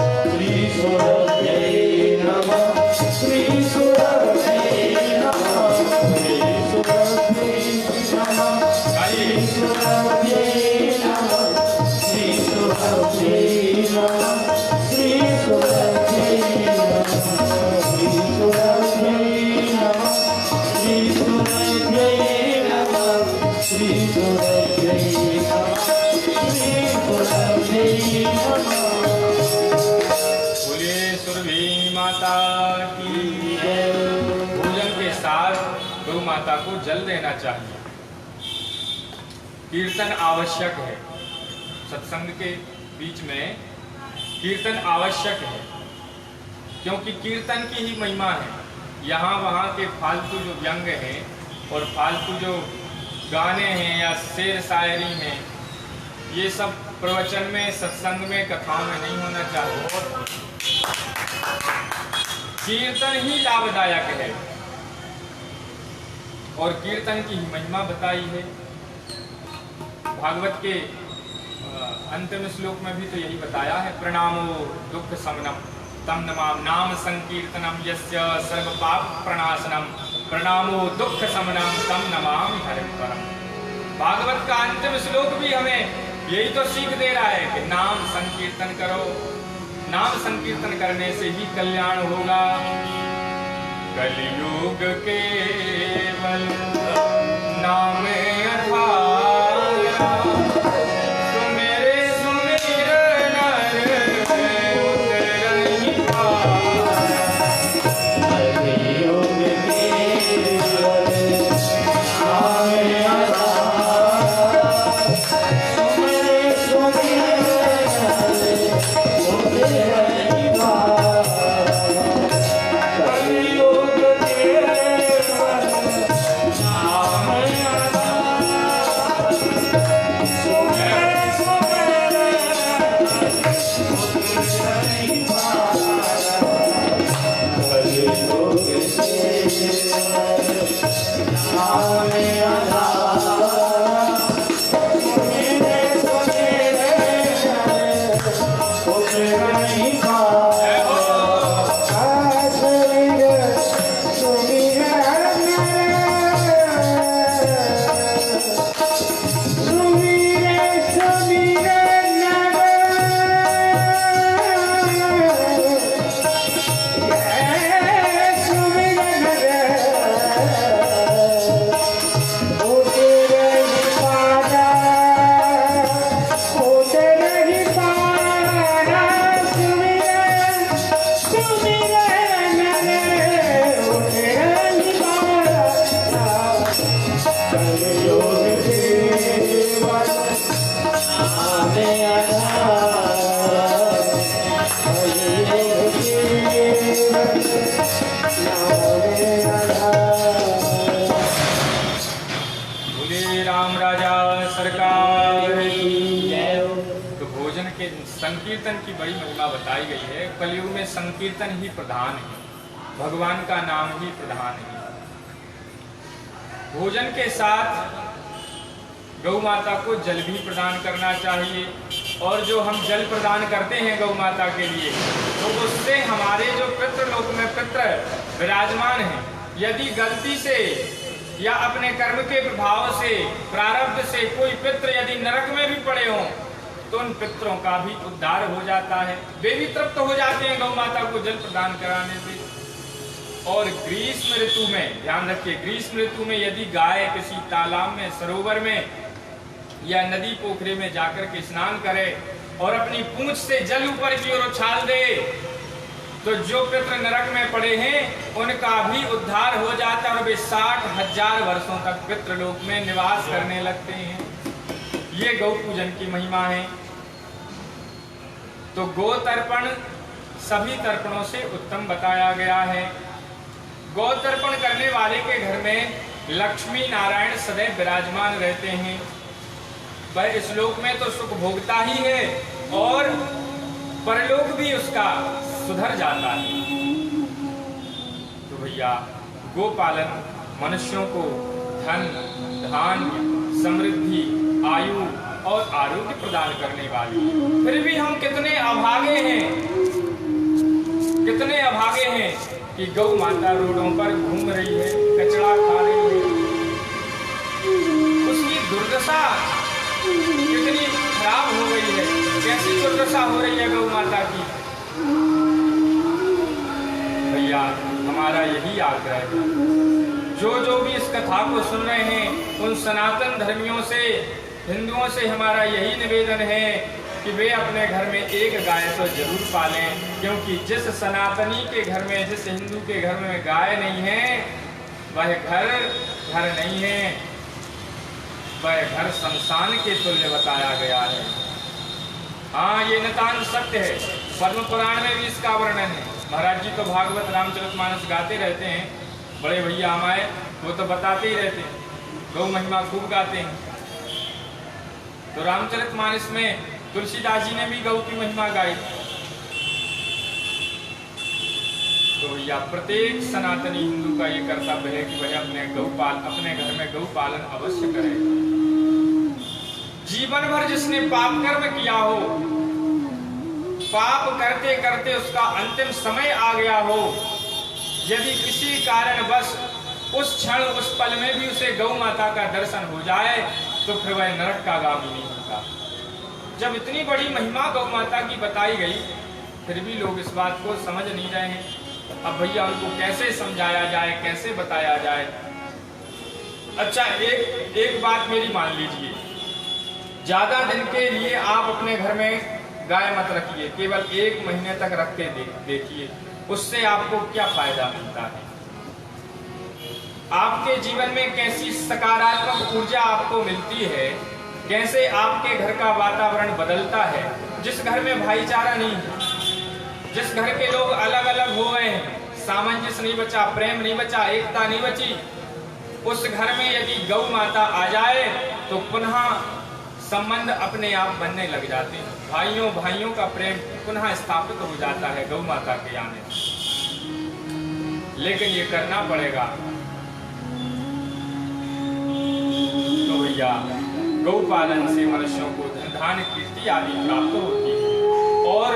श्री सुरभ्यै नमः, श्री सुरभ्यै नमः, श्री सुरभ्यै नमः, श्री सुरभ्यै नमः, श्री सुरभ्यै नमः, श्री सुरभ्यै नमः, श्री सुरभ्यै नमः, श्री सुरभ्यै नमः, श्री सुरभ्यै नमः, श्री सुरभ्यै नमः। बोलिए सुरभि माता की जय। भोजन के साथ गौ माता को जल देना चाहिए। कीर्तन आवश्यक है, सत्संग के बीच में कीर्तन आवश्यक है, क्योंकि कीर्तन की ही महिमा है। यहाँ वहाँ के फालतू जो व्यंग हैं और फालतू जो गाने हैं या शेर शायरी हैं, ये सब प्रवचन में, सत्संग में, कथाओं में नहीं होना चाहिए। कीर्तन ही लाभदायक है, और कीर्तन की ही महिमा बताई है। भागवत के अंतिम श्लोक में भी तो यही बताया है, प्रणामो दुख शमनम तम नमामि नाम संकीर्तनम यस्य सर्व पाप प्रणाशनम, प्रणामो दुख शमनम तम नमामि हरिं परम। भागवत का अंतिम श्लोक भी हमें यही तो सीख दे रहा है कि नाम संकीर्तन करो, नाम संकीर्तन करने से ही कल्याण होगा। कलियुग केवल नाम अधारा, सुमेरे सुमेर नर उतरहि पारा। कलियुग केवल नाम अधारा, सुमेरे सुमेर नर उतरहि पारा। कलियुग केवल नाम अधारा, राम राजा सरकार की जय। तो भोजन के संकीर्तन की बड़ी महिमा बताई गई है। कलयुग में संकीर्तन ही प्रधान है, भगवान का नाम ही प्रधान है। भोजन के साथ गौ माता को जल भी प्रदान करना चाहिए, और जो हम जल प्रदान करते हैं गौ माता के लिए, तो उससे हमारे जो पितृलोक में पितृ विराजमान हैं, यदि गलती से या अपने कर्म के प्रभाव से, प्रारब्ध से कोई पितृ यदि नरक में भी पड़े हों, तो उन पितरों का भी उद्धार हो जाता है, वे भी तृप्त हो जाते हैं गौ माता को जल प्रदान कराने से। और ग्रीष्म ऋतु में ध्यान रखिए, ग्रीष्म ऋतु में यदि गाय किसी तालाब में, सरोवर में या नदी पोखरे में जाकर के स्नान करे और अपनी पूंछ से जल ऊपर की ओर उछाल दे, तो जो पितृ नरक में पड़े हैं उनका भी उद्धार हो जाता है और वे 60,000 वर्षों तक पितृलोक में निवास करने लगते हैं। ये गौ पूजन की महिमा है। तो गो तर्पण सभी तर्पणों से उत्तम बताया गया है। गौ तर्पण करने वाले के घर में लक्ष्मी नारायण सदैव विराजमान रहते हैं। वह इस लोक में तो सुख भोगता ही है और परलोक भी उसका सुधर जाता है। तो भैया, गोपालन मनुष्यों को धन, धान्य, समृद्धि, आयु और आरोग्य प्रदान करने वाली। फिर भी हम कितने अभागे हैं कि गौ माता रोडों पर घूम रही है, कचरा खा रही है। उसकी दुर्दशा कितनी खराब हो गई है, कैसी दुर्दशा हो रही है गौ माता की। भैया, हमारा यही आग्रह है, जो भी इस कथा को सुन रहे हैं, उन सनातन धर्मियों से, हिंदुओं से हमारा यही निवेदन है कि वे अपने घर में एक गाय तो जरूर पालें, क्योंकि जिस सनातनी के घर में, जिस हिंदू के घर में गाय नहीं है, वह घर नहीं है, वह घर शमशान के तुल्य बताया गया है। हाँ, ये नितांत सत्य है। पद्म पुराण में भी इसका वर्णन है। महाराज जी तो भागवत रामचरितमानस गाते रहते हैं, बड़े भैया हमारे वो तो बताते ही रहते हैं, गौ महिमा खूब गाते हैं। तो रामचरितमानस में तुलसीदास जी ने भी गौ की महिमा गाई। तो भैया, प्रत्येक सनातनी हिंदू का ये कर्तव्य है कि वह अपने घर में गौ पालन अवश्य करे। जीवन भर जिसने पाप कर्म किया हो, पाप करते करते उसका अंतिम समय आ गया हो, यदि किसी कारणवश उस क्षण, उस पल में भी उसे गौ माता का दर्शन हो जाए, तो फिर वह नरक का गामी नहीं होता। जब इतनी बड़ी महिमा गौ माता की बताई गई, फिर भी लोग इस बात को समझ नहीं रहे हैं। अब भैया, उनको कैसे समझाया जाए, कैसे बताया जाए? अच्छा, एक बात मेरी मान लीजिए, ज्यादा दिन के लिए आप अपने घर में गाय मत रखिए, केवल 1 महीने तक रख के देखिए, उससे आपको क्या फायदा मिलता है। आपके जीवन में कैसी सकारात्मक ऊर्जा आपको मिलती है, कैसे आपके घर का वातावरण बदलता है। जिस घर में भाईचारा नहीं है, जिस घर के लोग अलग अलग हो गए हैं, सामंजस्य नहीं बचा, प्रेम नहीं बचा, एकता नहीं बची, उस घर में यदि गौ माता आ जाए तो पुनः संबंध अपने आप बनने लग जाते हैं। भाइयों का प्रेम पुनः स्थापित हो जाता है गौ माता के आने। लेकिन ये करना पड़ेगा। तो भैया, गौ पालन से मनुष्यों को धन, धान्य, कीर्ति आदि प्राप्त होती है, और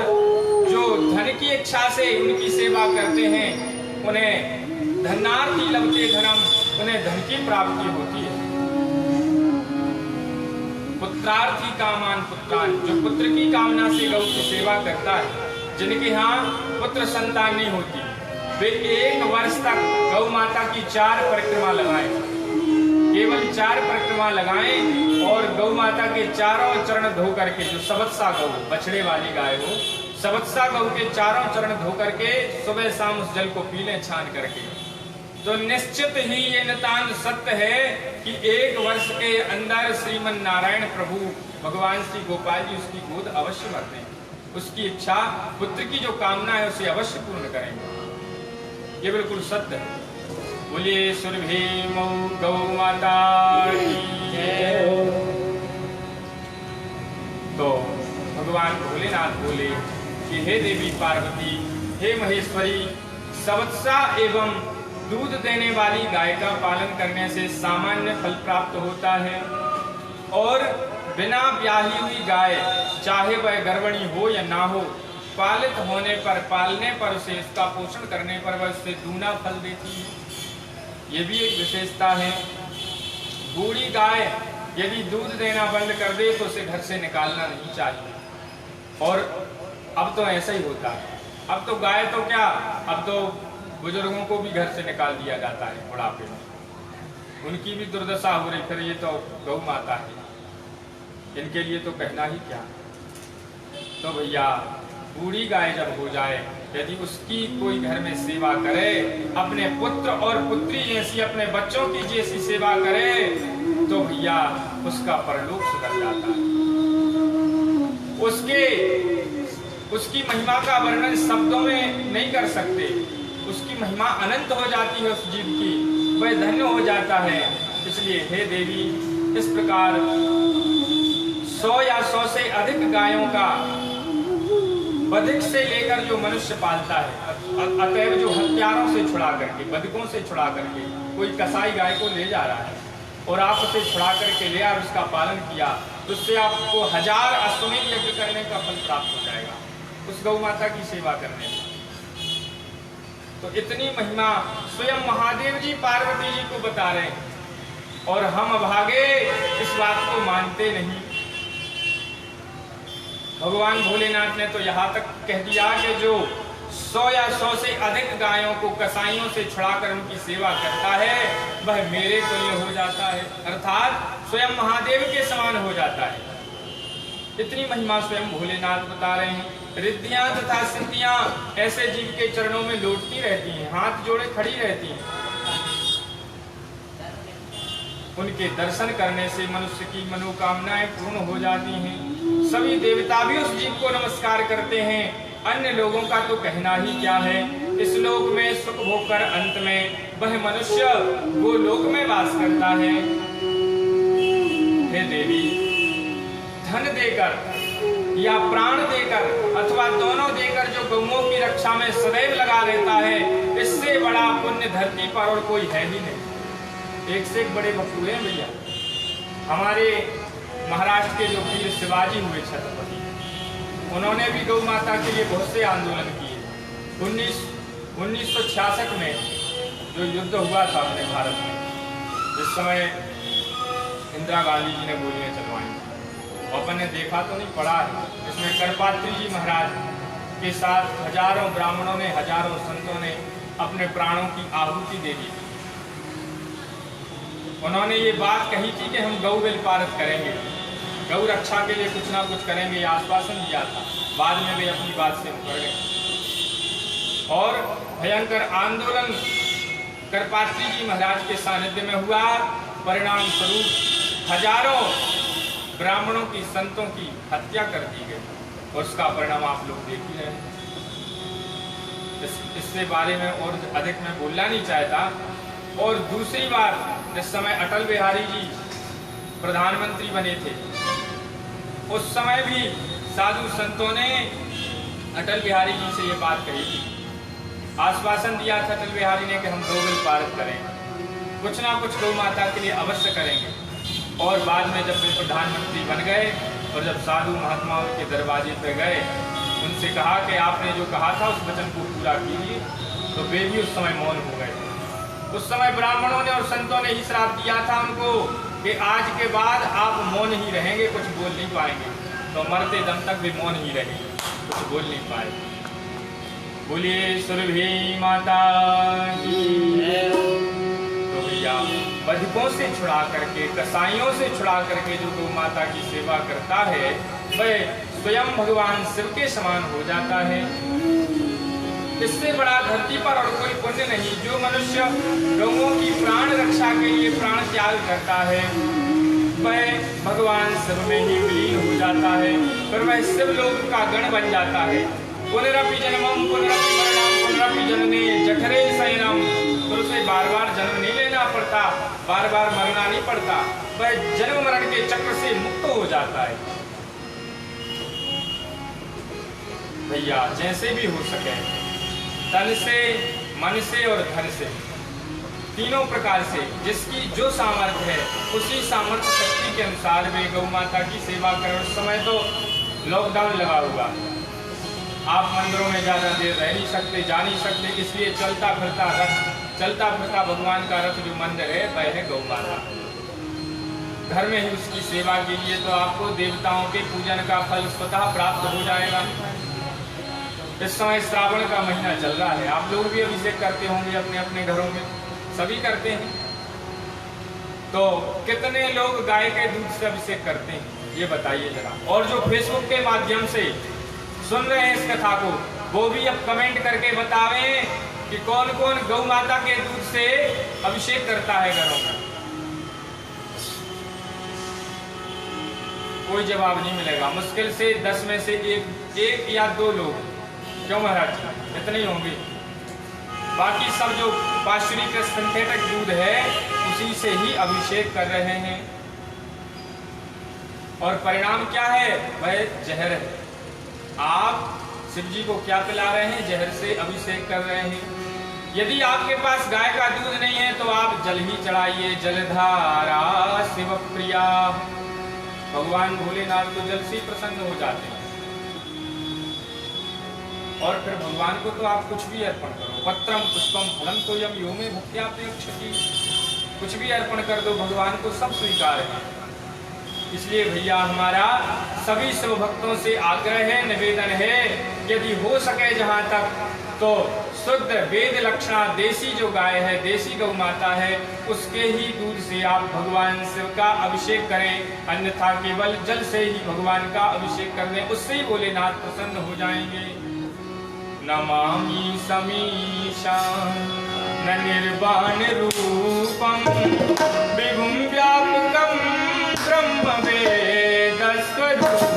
जो धन की इच्छा से उनकी सेवा करते हैं, उन्हें धनार्थी लभते धनम, उन्हें धन की प्राप्ति होती है। पुत्रार्थी कामान पुत्रान, जो पुत्र की कामना से गौ की सेवा करता है, जिनके यहाँ पुत्र संतान नहीं होती, वे 1 वर्ष तक गौ माता की 4 परिक्रमा लगाएं, केवल 4 परिक्रमा लगाएं, और गौ माता के चारों चरण धो करके, जो सबत्सा गौ, बछड़े वाली गाय हो, सबत्सा गौ के चारों चरण धो करके सुबह शाम उस जल को पी लें छान करके। तो निश्चित ही ये नितांत सत्य है कि 1 वर्ष के अंदर श्रीमन नारायण प्रभु भगवान श्री गोपाल जी उसकी गोद अवश्य भरते हैं, उसकी इच्छा, पुत्र की जो कामना है उसे अवश्य पूर्ण करेंगे। ये बिल्कुल सत्य है। बोलिए सुरभि मऊ गौ माता की जय। भोलेनाथ बोले कि हे देवी पार्वती, हे महेश्वरी, सवत्सा एवं दूध देने वाली गाय का पालन करने से सामान्य फल प्राप्त होता है, और बिना ब्याही हुई गाय, चाहे वह गर्भणी हो या ना हो, पालित होने पर, पालने पर, उसे इसका पोषण करने पर वह उससे दूना फल देती है। ये भी एक विशेषता है। बूढ़ी गाय यदि दूध देना बंद कर दे तो उसे घर से निकालना नहीं चाहिए। और अब तो ऐसा ही होता है। अब तो गाय तो क्या, अब तो बुजुर्गों को भी घर से निकाल दिया जाता है बुढ़ापे में। उनकी भी दुर्दशा हो रही। फिर ये तो गौ माता है, इनके लिए तो कहना ही क्या। तो भैया बूढ़ी गाय जब हो जाए, यदि उसकी कोई घर में सेवा करे, अपने पुत्र और पुत्री जैसी, अपने बच्चों की जैसी सेवा करे, तो भैया उसका परलोक सुधर जाता है। उसकी महिमा का वर्णन शब्दों में नहीं कर सकते। उसकी महिमा अनंत हो जाती है उस जीव की, वह धन्य हो जाता है। इसलिए हे देवी, इस प्रकार 100 या 100 से अधिक गायों का बधिक से लेकर जो मनुष्य पालता है, अतएव जो हत्यारों से छुड़ा करके, बधिकों से छुड़ा करके, कोई कसाई गाय को ले जा रहा है और आप उसे छुड़ा करके ले आए, उसका पालन किया, तो उससे आपको 1000 अश्वमेध यज्ञ करने का फल प्राप्त हो जाएगा उस गौ माता की सेवा करने में। तो इतनी महिमा स्वयं महादेव जी पार्वती जी को बता रहे हैं, और हम अभागे इस बात को मानते नहीं। भगवान भोलेनाथ ने तो यहाँ तक कह दिया कि जो 100 या 100 से अधिक गायों को कसाईयों से छुड़ाकर उनकी सेवा करता है, वह मेरे तुल्य हो जाता है, अर्थात स्वयं महादेव के समान हो जाता है। इतनी महिमा स्वयं भोलेनाथ बता रहे हैं। रिद्धियां तथा सिद्धियां ऐसे जीव के चरणों में लौटती रहती हैं, हाथ जोड़े खड़ी रहती हैं। उनके दर्शन करने से मनुष्य की मनोकामनाएं पूर्ण हो जाती हैं। सभी देवता भी उस जीव को नमस्कार करते हैं। अन्य लोगों का तो कहना ही क्या है। इस लोक में सुख भोग कर अंत में वह मनुष्य वो लोक में वास करता है। हे देवी, धन देकर या प्राण देकर अथवा दोनों देकर जो गौओं की रक्षा में सदैव लगा रहता है, इससे बड़ा पुण्य धरती पर और कोई है ही नहीं। एक से एक बड़े भक्त हुए हैं भैया। हमारे महाराष्ट्र के जो वीर शिवाजी हुए छत्रपति, उन्होंने भी गौ माता के लिए बहुत से आंदोलन किए। 1966 में जो युद्ध हुआ था अपने भारत में, जिस समय इंदिरा गांधी जी ने गोलियां चलवाई, अपन ने देखा तो नहीं, पढ़ा है। इसमें करपात्री जी महाराज के साथ हजारों ब्राह्मणों ने, हजारों संतों ने अपने प्राणों की आहुति दे दी। उन्होंने ये बात कही थी कि हम गौ बिल पारित करेंगे, गौ रक्षा के लिए कुछ ना कुछ करेंगे, ये आश्वासन दिया था। बाद में वे अपनी बात से मुकर गए और भयंकर आंदोलन करपात्री जी महाराज के सानिध्य में हुआ। परिणाम स्वरूप हजारों ब्राह्मणों की, संतों की हत्या कर दी गई, और उसका परिणाम आप लोग देख ही रहे हैं। इसके बारे में और अधिक मैं बोलना नहीं चाहता। और दूसरी बार जिस समय अटल बिहारी जी प्रधानमंत्री बने थे, उस समय भी साधु संतों ने अटल बिहारी जी से ये बात कही थी, आश्वासन दिया था अटल बिहारी ने कि हम गौ बिल पारित करेंगे, कुछ ना कुछ गौ माता के लिए अवश्य करेंगे। और बाद में जब वे प्रधानमंत्री बन गए और जब साधु महात्माओं के दरवाजे पर गए, उनसे कहा कि आपने जो कहा था उस वचन को पूरा कीजिए, तो वे भी उस समय मौन हो गए। उस समय ब्राह्मणों ने और संतों ने ही श्राप दिया था उनको कि आज के बाद आप मौन ही रहेंगे, कुछ बोल नहीं पाएंगे। तो मरते दम तक भी मौन ही रहेंगे, कुछ बोल नहीं पाएंगे। बोलिए सुरभि माता की। तो भैया बधिकों से छुड़ा करके, कसाईयों से छुड़ा करके जो गौ माता की सेवा करता है, वह स्वयं भगवान शिव के समान हो जाता है। इससे बड़ा धरती पर और कोई पुण्य नहीं। जो मनुष्य गौओं की प्राण रक्षा के लिए प्राण त्याग करता है, वह भगवान शिव में ही विलीन हो जाता है, फिर वह शिवलोक का गण बन जाता है। पुनरपि जन्मम पुनरपि मरणम पुनरपि जननी जठरे शयनम। तो उसे बार बार जन्म नहीं लेना पड़ता, बार बार मरना नहीं पड़ता, वह जन्म मरण के चक्र से मुक्त हो जाता है। भैया जैसे भी हो सके, तन से, मन से और धन से, तीनों प्रकार से जिसकी जो सामर्थ्य है उसी सामर्थ्य शक्ति के अनुसार वे गौ माता की सेवा करें। उस समय तो लॉकडाउन लगा हुआ, आप मंदिरों में ज़्यादा देर रह नहीं सकते, जा नहीं सकते, इसलिए चलता फिरता भगवान का रथ जो मंदिर है वह है गौ माता। घर में ही उसकी सेवा कीजिए तो आपको देवताओं के पूजन का फल स्वतः प्राप्त हो जाएगा। इस समय श्रावण का महीना चल रहा है, आप लोग भी अभिषेक करते होंगे अपने अपने घरों में, सभी करते हैं। तो कितने लोग गाय के दूध से अभिषेक करते हैं ये बताइए जरा। और जो फेसबुक के माध्यम से सुन रहे हैं इस कथा को, वो भी अब कमेंट करके बतावें कि कौन कौन गौ माता के दूध से अभिषेक करता है घरों में। कोई जवाब नहीं मिलेगा, मुश्किल से 10 में से एक या 2 लोग, क्यों महाराज, इतने ही होंगे। बाकी सब जो पाश्चुरिक सिंथेटिक दूध है उसी से ही अभिषेक कर रहे हैं। और परिणाम क्या है, वह जहर है। आप शिव जी को क्या पिला रहे हैं, जहर से अभिषेक कर रहे हैं। यदि आपके पास गाय का दूध नहीं है तो आप जल ही चढ़ाइए, जलधारा शिव प्रिया। भगवान भोलेनाथ तो जल से प्रसन्न हो जाते हैं। और फिर भगवान को तो आप कुछ भी अर्पण करो, पत्रम पुष्पम फलम तो यम यो में भक्त्या प्रेक्षति, कुछ भी अर्पण कर दो, भगवान को सब स्वीकार है। इसलिए भैया हमारा सभी शिव भक्तों से आग्रह है, निवेदन है, यदि हो सके जहाँ तक तो शुद्ध वेद लक्षणा देसी जो गाय है, देसी गौ माता है, उसके ही दूध से आप भगवान शिव का अभिषेक करें। अन्यथा केवल जल से ही भगवान का अभिषेक कर दें, उससे ही भोलेनाथ प्रसन्न हो जाएंगे। नमामि समीशां न निर्वाण रूपं विभुं व्यापकं ब्रह्म वेद स्वरूपं।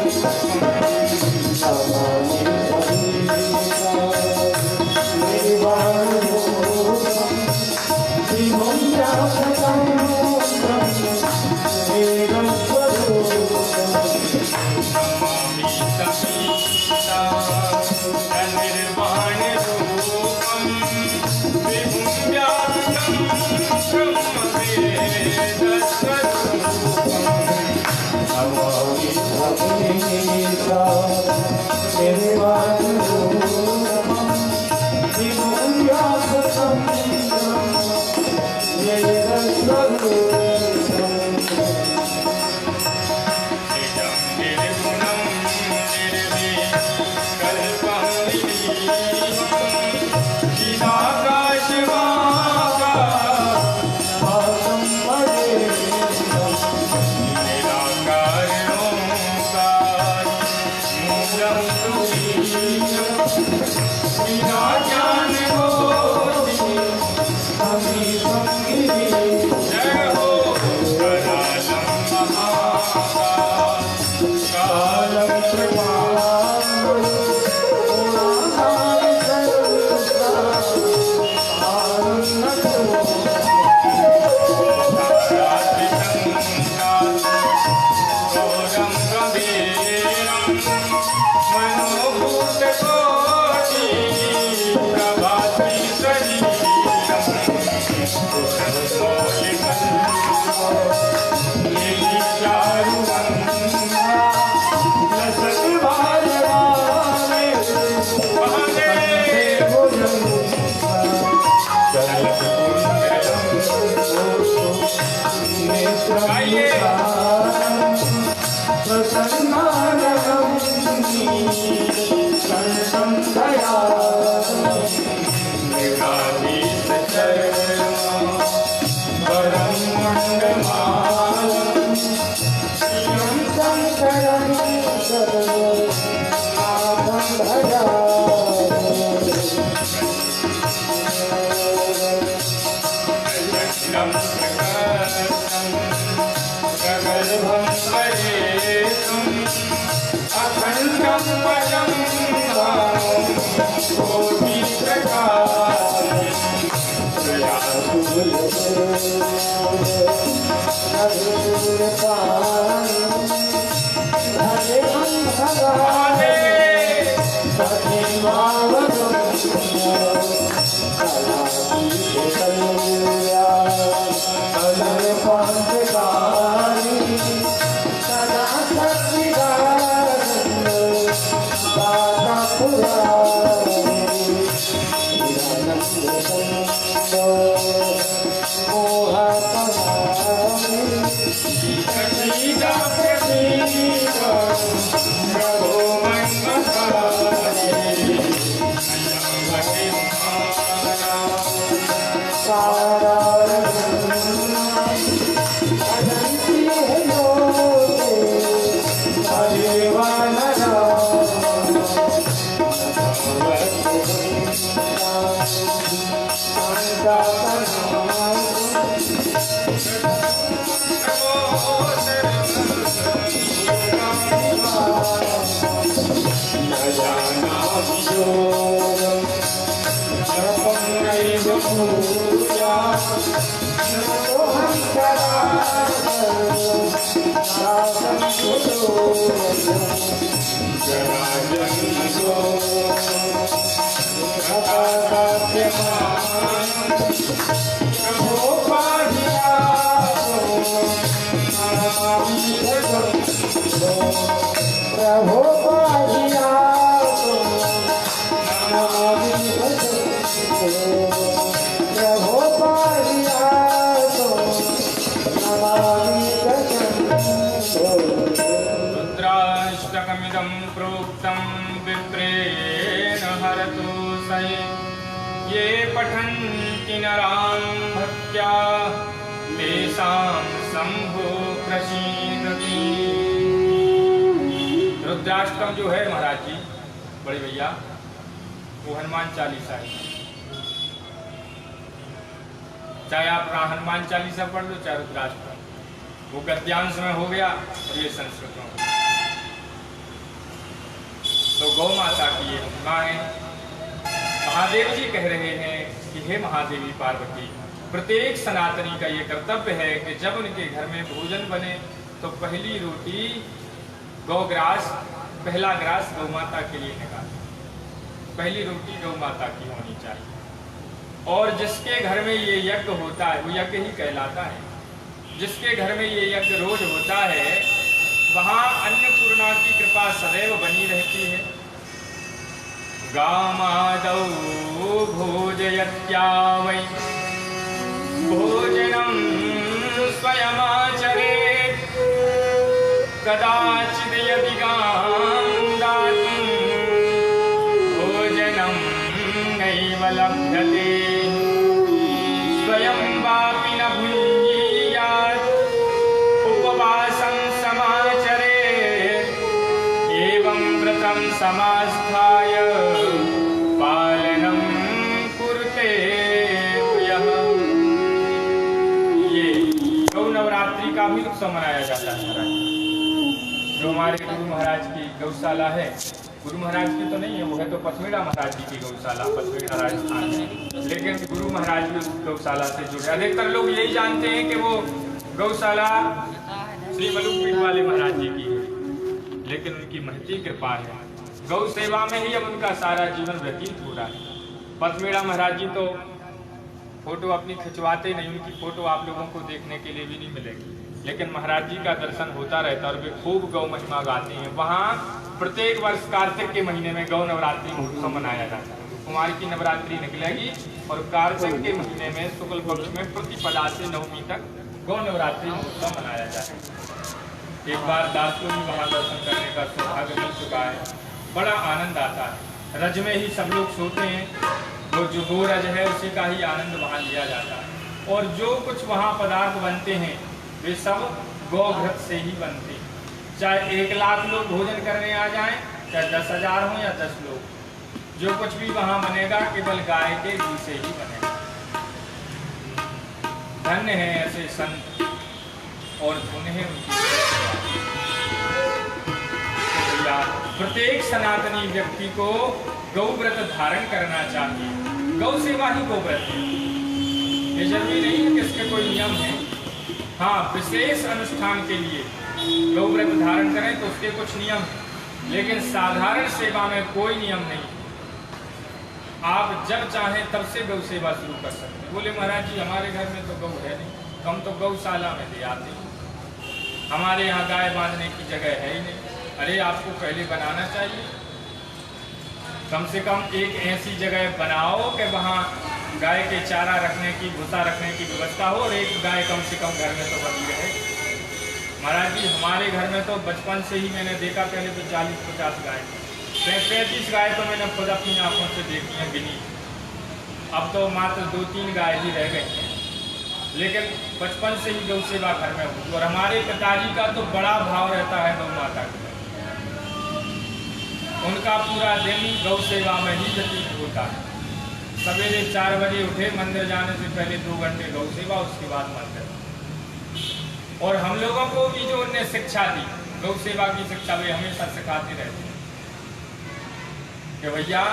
Hare रुद्राष्टकमिदं प्रोक्तं विप्रेण हरतु सये ये पठन्ति नरां भक्त्या तेषां शम्भो प्रसीदति। रुद्राष्टकम जो है महाराज जी बड़े भैया वो हनुमान चालीसा है। चाहे आप हनुमान चालीसा पढ़ लो चाहे रुद्राष्टकम, वो गद्यांश में हो गया और ये संस्कृत में हो गया। तो गौ माता की ये महिमा है। महादेव जी कह रहे हैं कि हे महादेवी पार्वती, प्रत्येक सनातनी का ये कर्तव्य है कि जब उनके घर में भोजन बने तो पहली रोटी गौग्रास, पहला ग्रास गौ माता के लिए निकालें। पहली रोटी गौ माता की होनी चाहिए। और जिसके घर में ये यज्ञ होता है वो यज्ञ ही कहलाता है। जिसके घर में ये यज्ञ रोज होता है वहाँ अन्नपूर्णा की कृपा सदैव बनी रहती है। गामादौ भोजयत्या वै भोजनं स्वयमाचरेत् कदाचित् यदि गां दातुं भोजनं नैव लभ्यते स्वयं वापि न भुञ्जीयात् उपवासं समाचरेत् एवं व्रतं समास्थाय पालनं कुरुते यः। ये गौ नवरात्रि का भी उत्सव मनाया जाता है महाराज। जो हमारे गुरु महाराज की गौशाला है, गुरु महाराज की तो नहीं है, वो है तो पथमेड़ा महाराज जी की गौशाला, पथमेड़ा राजस्थान में, लेकिन गुरु महाराज भी उस गौशाला से जुड़े। अधिकतर लोग यही जानते हैं कि वो गौशाला श्री मलुकपीठ वाले महाराज जी की है, लेकिन उनकी महती कृपा है। गौ सेवा में ही अब उनका सारा जीवन व्यतीत हो रहा है। पथमेड़ा महाराज जी तो फोटो अपनी खिंचवाते नहीं, उनकी फोटो आप लोगों को देखने के लिए भी नहीं मिलेगी, लेकिन महाराज जी का दर्शन होता रहता है और वे खूब गौ महिमा गाते हैं। वहाँ प्रत्येक वर्ष कार्तिक के महीने में गौ नवरात्रि महोत्सव मनाया जाता है। कुमार की नवरात्रि निकलेगी और कार्तिक के महीने में शुक्ल पक्ष में प्रतिपदा से नवमी तक गौ नवरात्रि महोत्सव मनाया जाता है। एक बार दासों में वहाँ दर्शन करने का सौभाग्य मिल चुका है, बड़ा आनंद आता है। रज में ही सब लोग सोते हैं, वो जो गो रज है उसी का ही आनंद वहाँ लिया जाता है। और जो कुछ वहाँ पदार्थ बनते हैं वे सब गौघृत से ही बनते हैं। चाहे 1 लाख लोग भोजन करने आ जाएं, चाहे 10,000 हो या 10 लोग, जो कुछ भी वहाँ बनेगा केवल गाय के घी से ही बनेगा। धन्य है ऐसे संत और धन्य है उनकी। प्रत्येक सनातनी व्यक्ति को गौव्रत धारण करना चाहिए। गौ सेवा ही गौव्रत है। ये जरूरी नहीं है कि इसके कोई नियम है। हाँ, विशेष अनुष्ठान के लिए गौव्रत धारण करें तो उसके कुछ नियम हैं, लेकिन साधारण सेवा में कोई नियम नहीं। आप जब चाहें तब से गौ सेवा शुरू कर सकते हैं। बोले महाराज जी हमारे घर में तो गौ है नहीं, हम तो गौशाला में ले आते हैं, हमारे यहाँ गाय बांधने की जगह है ही नहीं। अरे आपको पहले बनाना चाहिए, कम से कम एक ऐसी जगह बनाओ कि वहाँ गाय के चारा रखने की, भूसा रखने की व्यवस्था हो और एक गाय कम से कम घर में तो बनी रहे। महाराज जी हमारे घर में तो बचपन से ही मैंने देखा, पहले तो 40-50 गाय, 35 गाय तो मैंने खुद अपनी आंखों से देखी हैं, गिनी। अब तो मात्र 2-3 गाय ही रह गई हैं, लेकिन बचपन से ही गौ सेवा घर में हुई। और हमारे पिताजी का तो बड़ा भाव रहता है गौ माता के, उनका पूरा दिन गौ सेवा में ही व्यतीत होता है। सवेरे 4 बजे उठे, मंदिर जाने से पहले 2 घंटे गौ सेवा, उसके बाद मंदिर। और हम लोगों को भी जो उनने शिक्षा दी, गौ सेवा की शिक्षा, वे हमेशा सिखाते रहते हैं कि भैया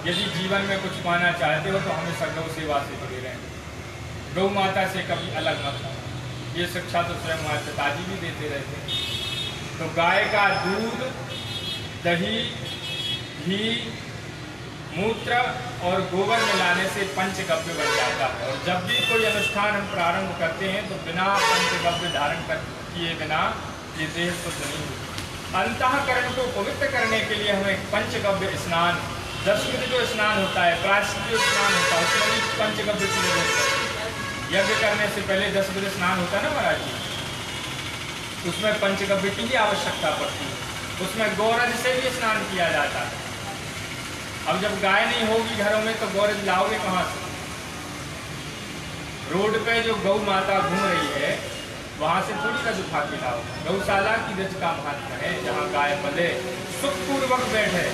यदि जीवन में कुछ पाना चाहते हो तो हमेशा गौ सेवा से जुड़े रहें, गौ माता से कभी अलग मत हो। ये शिक्षा तो स्वयं हमारे पिताजी भी देते रहते हैं। तो गाय का दूध, दही, घी, मूत्र और गोबर मिलाने से पंचगव्य बन जाता है। और जब भी कोई अनुष्ठान हम प्रारंभ करते हैं तो बिना पंचगव्य धारण किए बिना ये देह शुद्ध नहीं होती। अंतःकरण को पवित्र करने के लिए हमें पंचगव्य स्नान, 10 जो स्नान होता है, प्रायश्चित जो स्नान होता है, उसमें भी पंचगव्य की जरूरत पड़ती है। यज्ञ करने से पहले 10 बजे स्नान होता है ना महाराज जी, उसमें पंचगव्य की ही आवश्यकता पड़ती है। उसमें गौरज से भी स्नान किया जाता है। अब जब गाय नहीं होगी घरों में तो गौरज लाओगे कहाँ से? रोड पे जो गौ माता घूम रही है वहां से थोड़ी रज उठा के लाओ। गौशाला की रज का महत्व है, जहाँ गाय पले, सुख पूर्वक बैठे,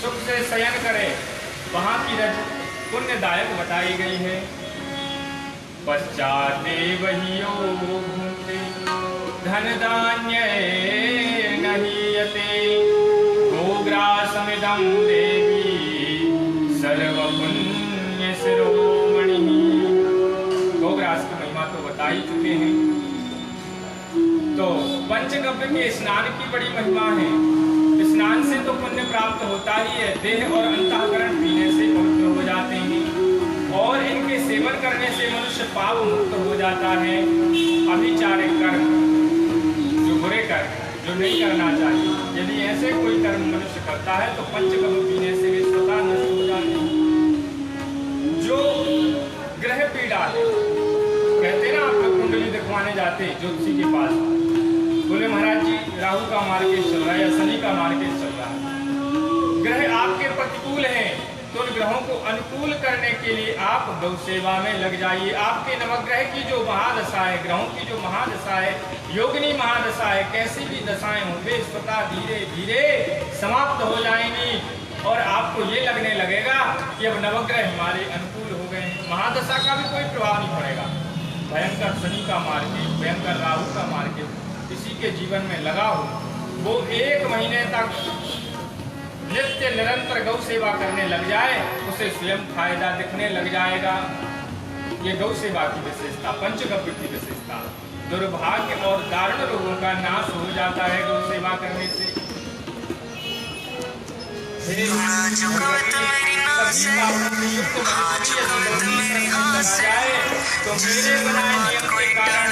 सुख से शयन करे, वहां की रज पुण्यदायक बताई गई है। पश्चाते वहियो घूमते धन धान्य नहीयते, गोग्रासमिदं देवी सर्वपुण्य शिरोमणि। गोग्रास की महिमा तो बता ही चुके हैं। तो पंचगव्य के स्नान की बड़ी महिमा है। स्नान से तो पुण्य प्राप्त होता ही है, देह और अंतःकरण पीने से पवित्र हो जाते हैं, और इनके सेवन करने से मनुष्य पाप मुक्त हो जाता है। अभिचारिक कर्म, जो बुरे कर्म, जो नहीं करना चाहिए, यदि ऐसे कोई कर्म मनुष्य करता है तो पंचगव्य पीने से वे स्वतः नष्ट हो जाते हैं। जो ग्रह पीड़ा है, कहते ना आप लोग कुंडली दिखवाने जाते ज्योतिषी के पास, बोले महाराज जी राहु का मार्केट चल रहा है या शनि का मार्केट चल रहा है, ग्रह आपके प्रतिकूल हैं, तो उन ग्रहों को अनुकूल करने के लिए आप गौ सेवा में लग जाइए। आपके नवग्रह की जो महादशा है, ग्रहों की जो महादशा है, योगिनी महादशा है, कैसी भी दशाएं हों वे स्वतः धीरे धीरे समाप्त हो जाएंगी, और आपको ये लगने लगेगा कि अब नवग्रह हमारे अनुकूल हो गए हैं। महादशा का भी कोई प्रभाव नहीं पड़ेगा। भयंकर शनि का मार्केट, भयंकर राहु का मार्केट किसी के जीवन में लगा हो, वो 1 महीने तक नित्य निरंतर गौ सेवा करने लग जाए, उसे स्वयं फायदा दिखने लग जाएगा। ये गौ सेवा की विशेषता, पंचगव्य की विशेषता। दुर्भाग्य और दारुण रोगों का नाश हो जाता है गौ सेवा करने से। तो मेरे बनाए नियम के कारण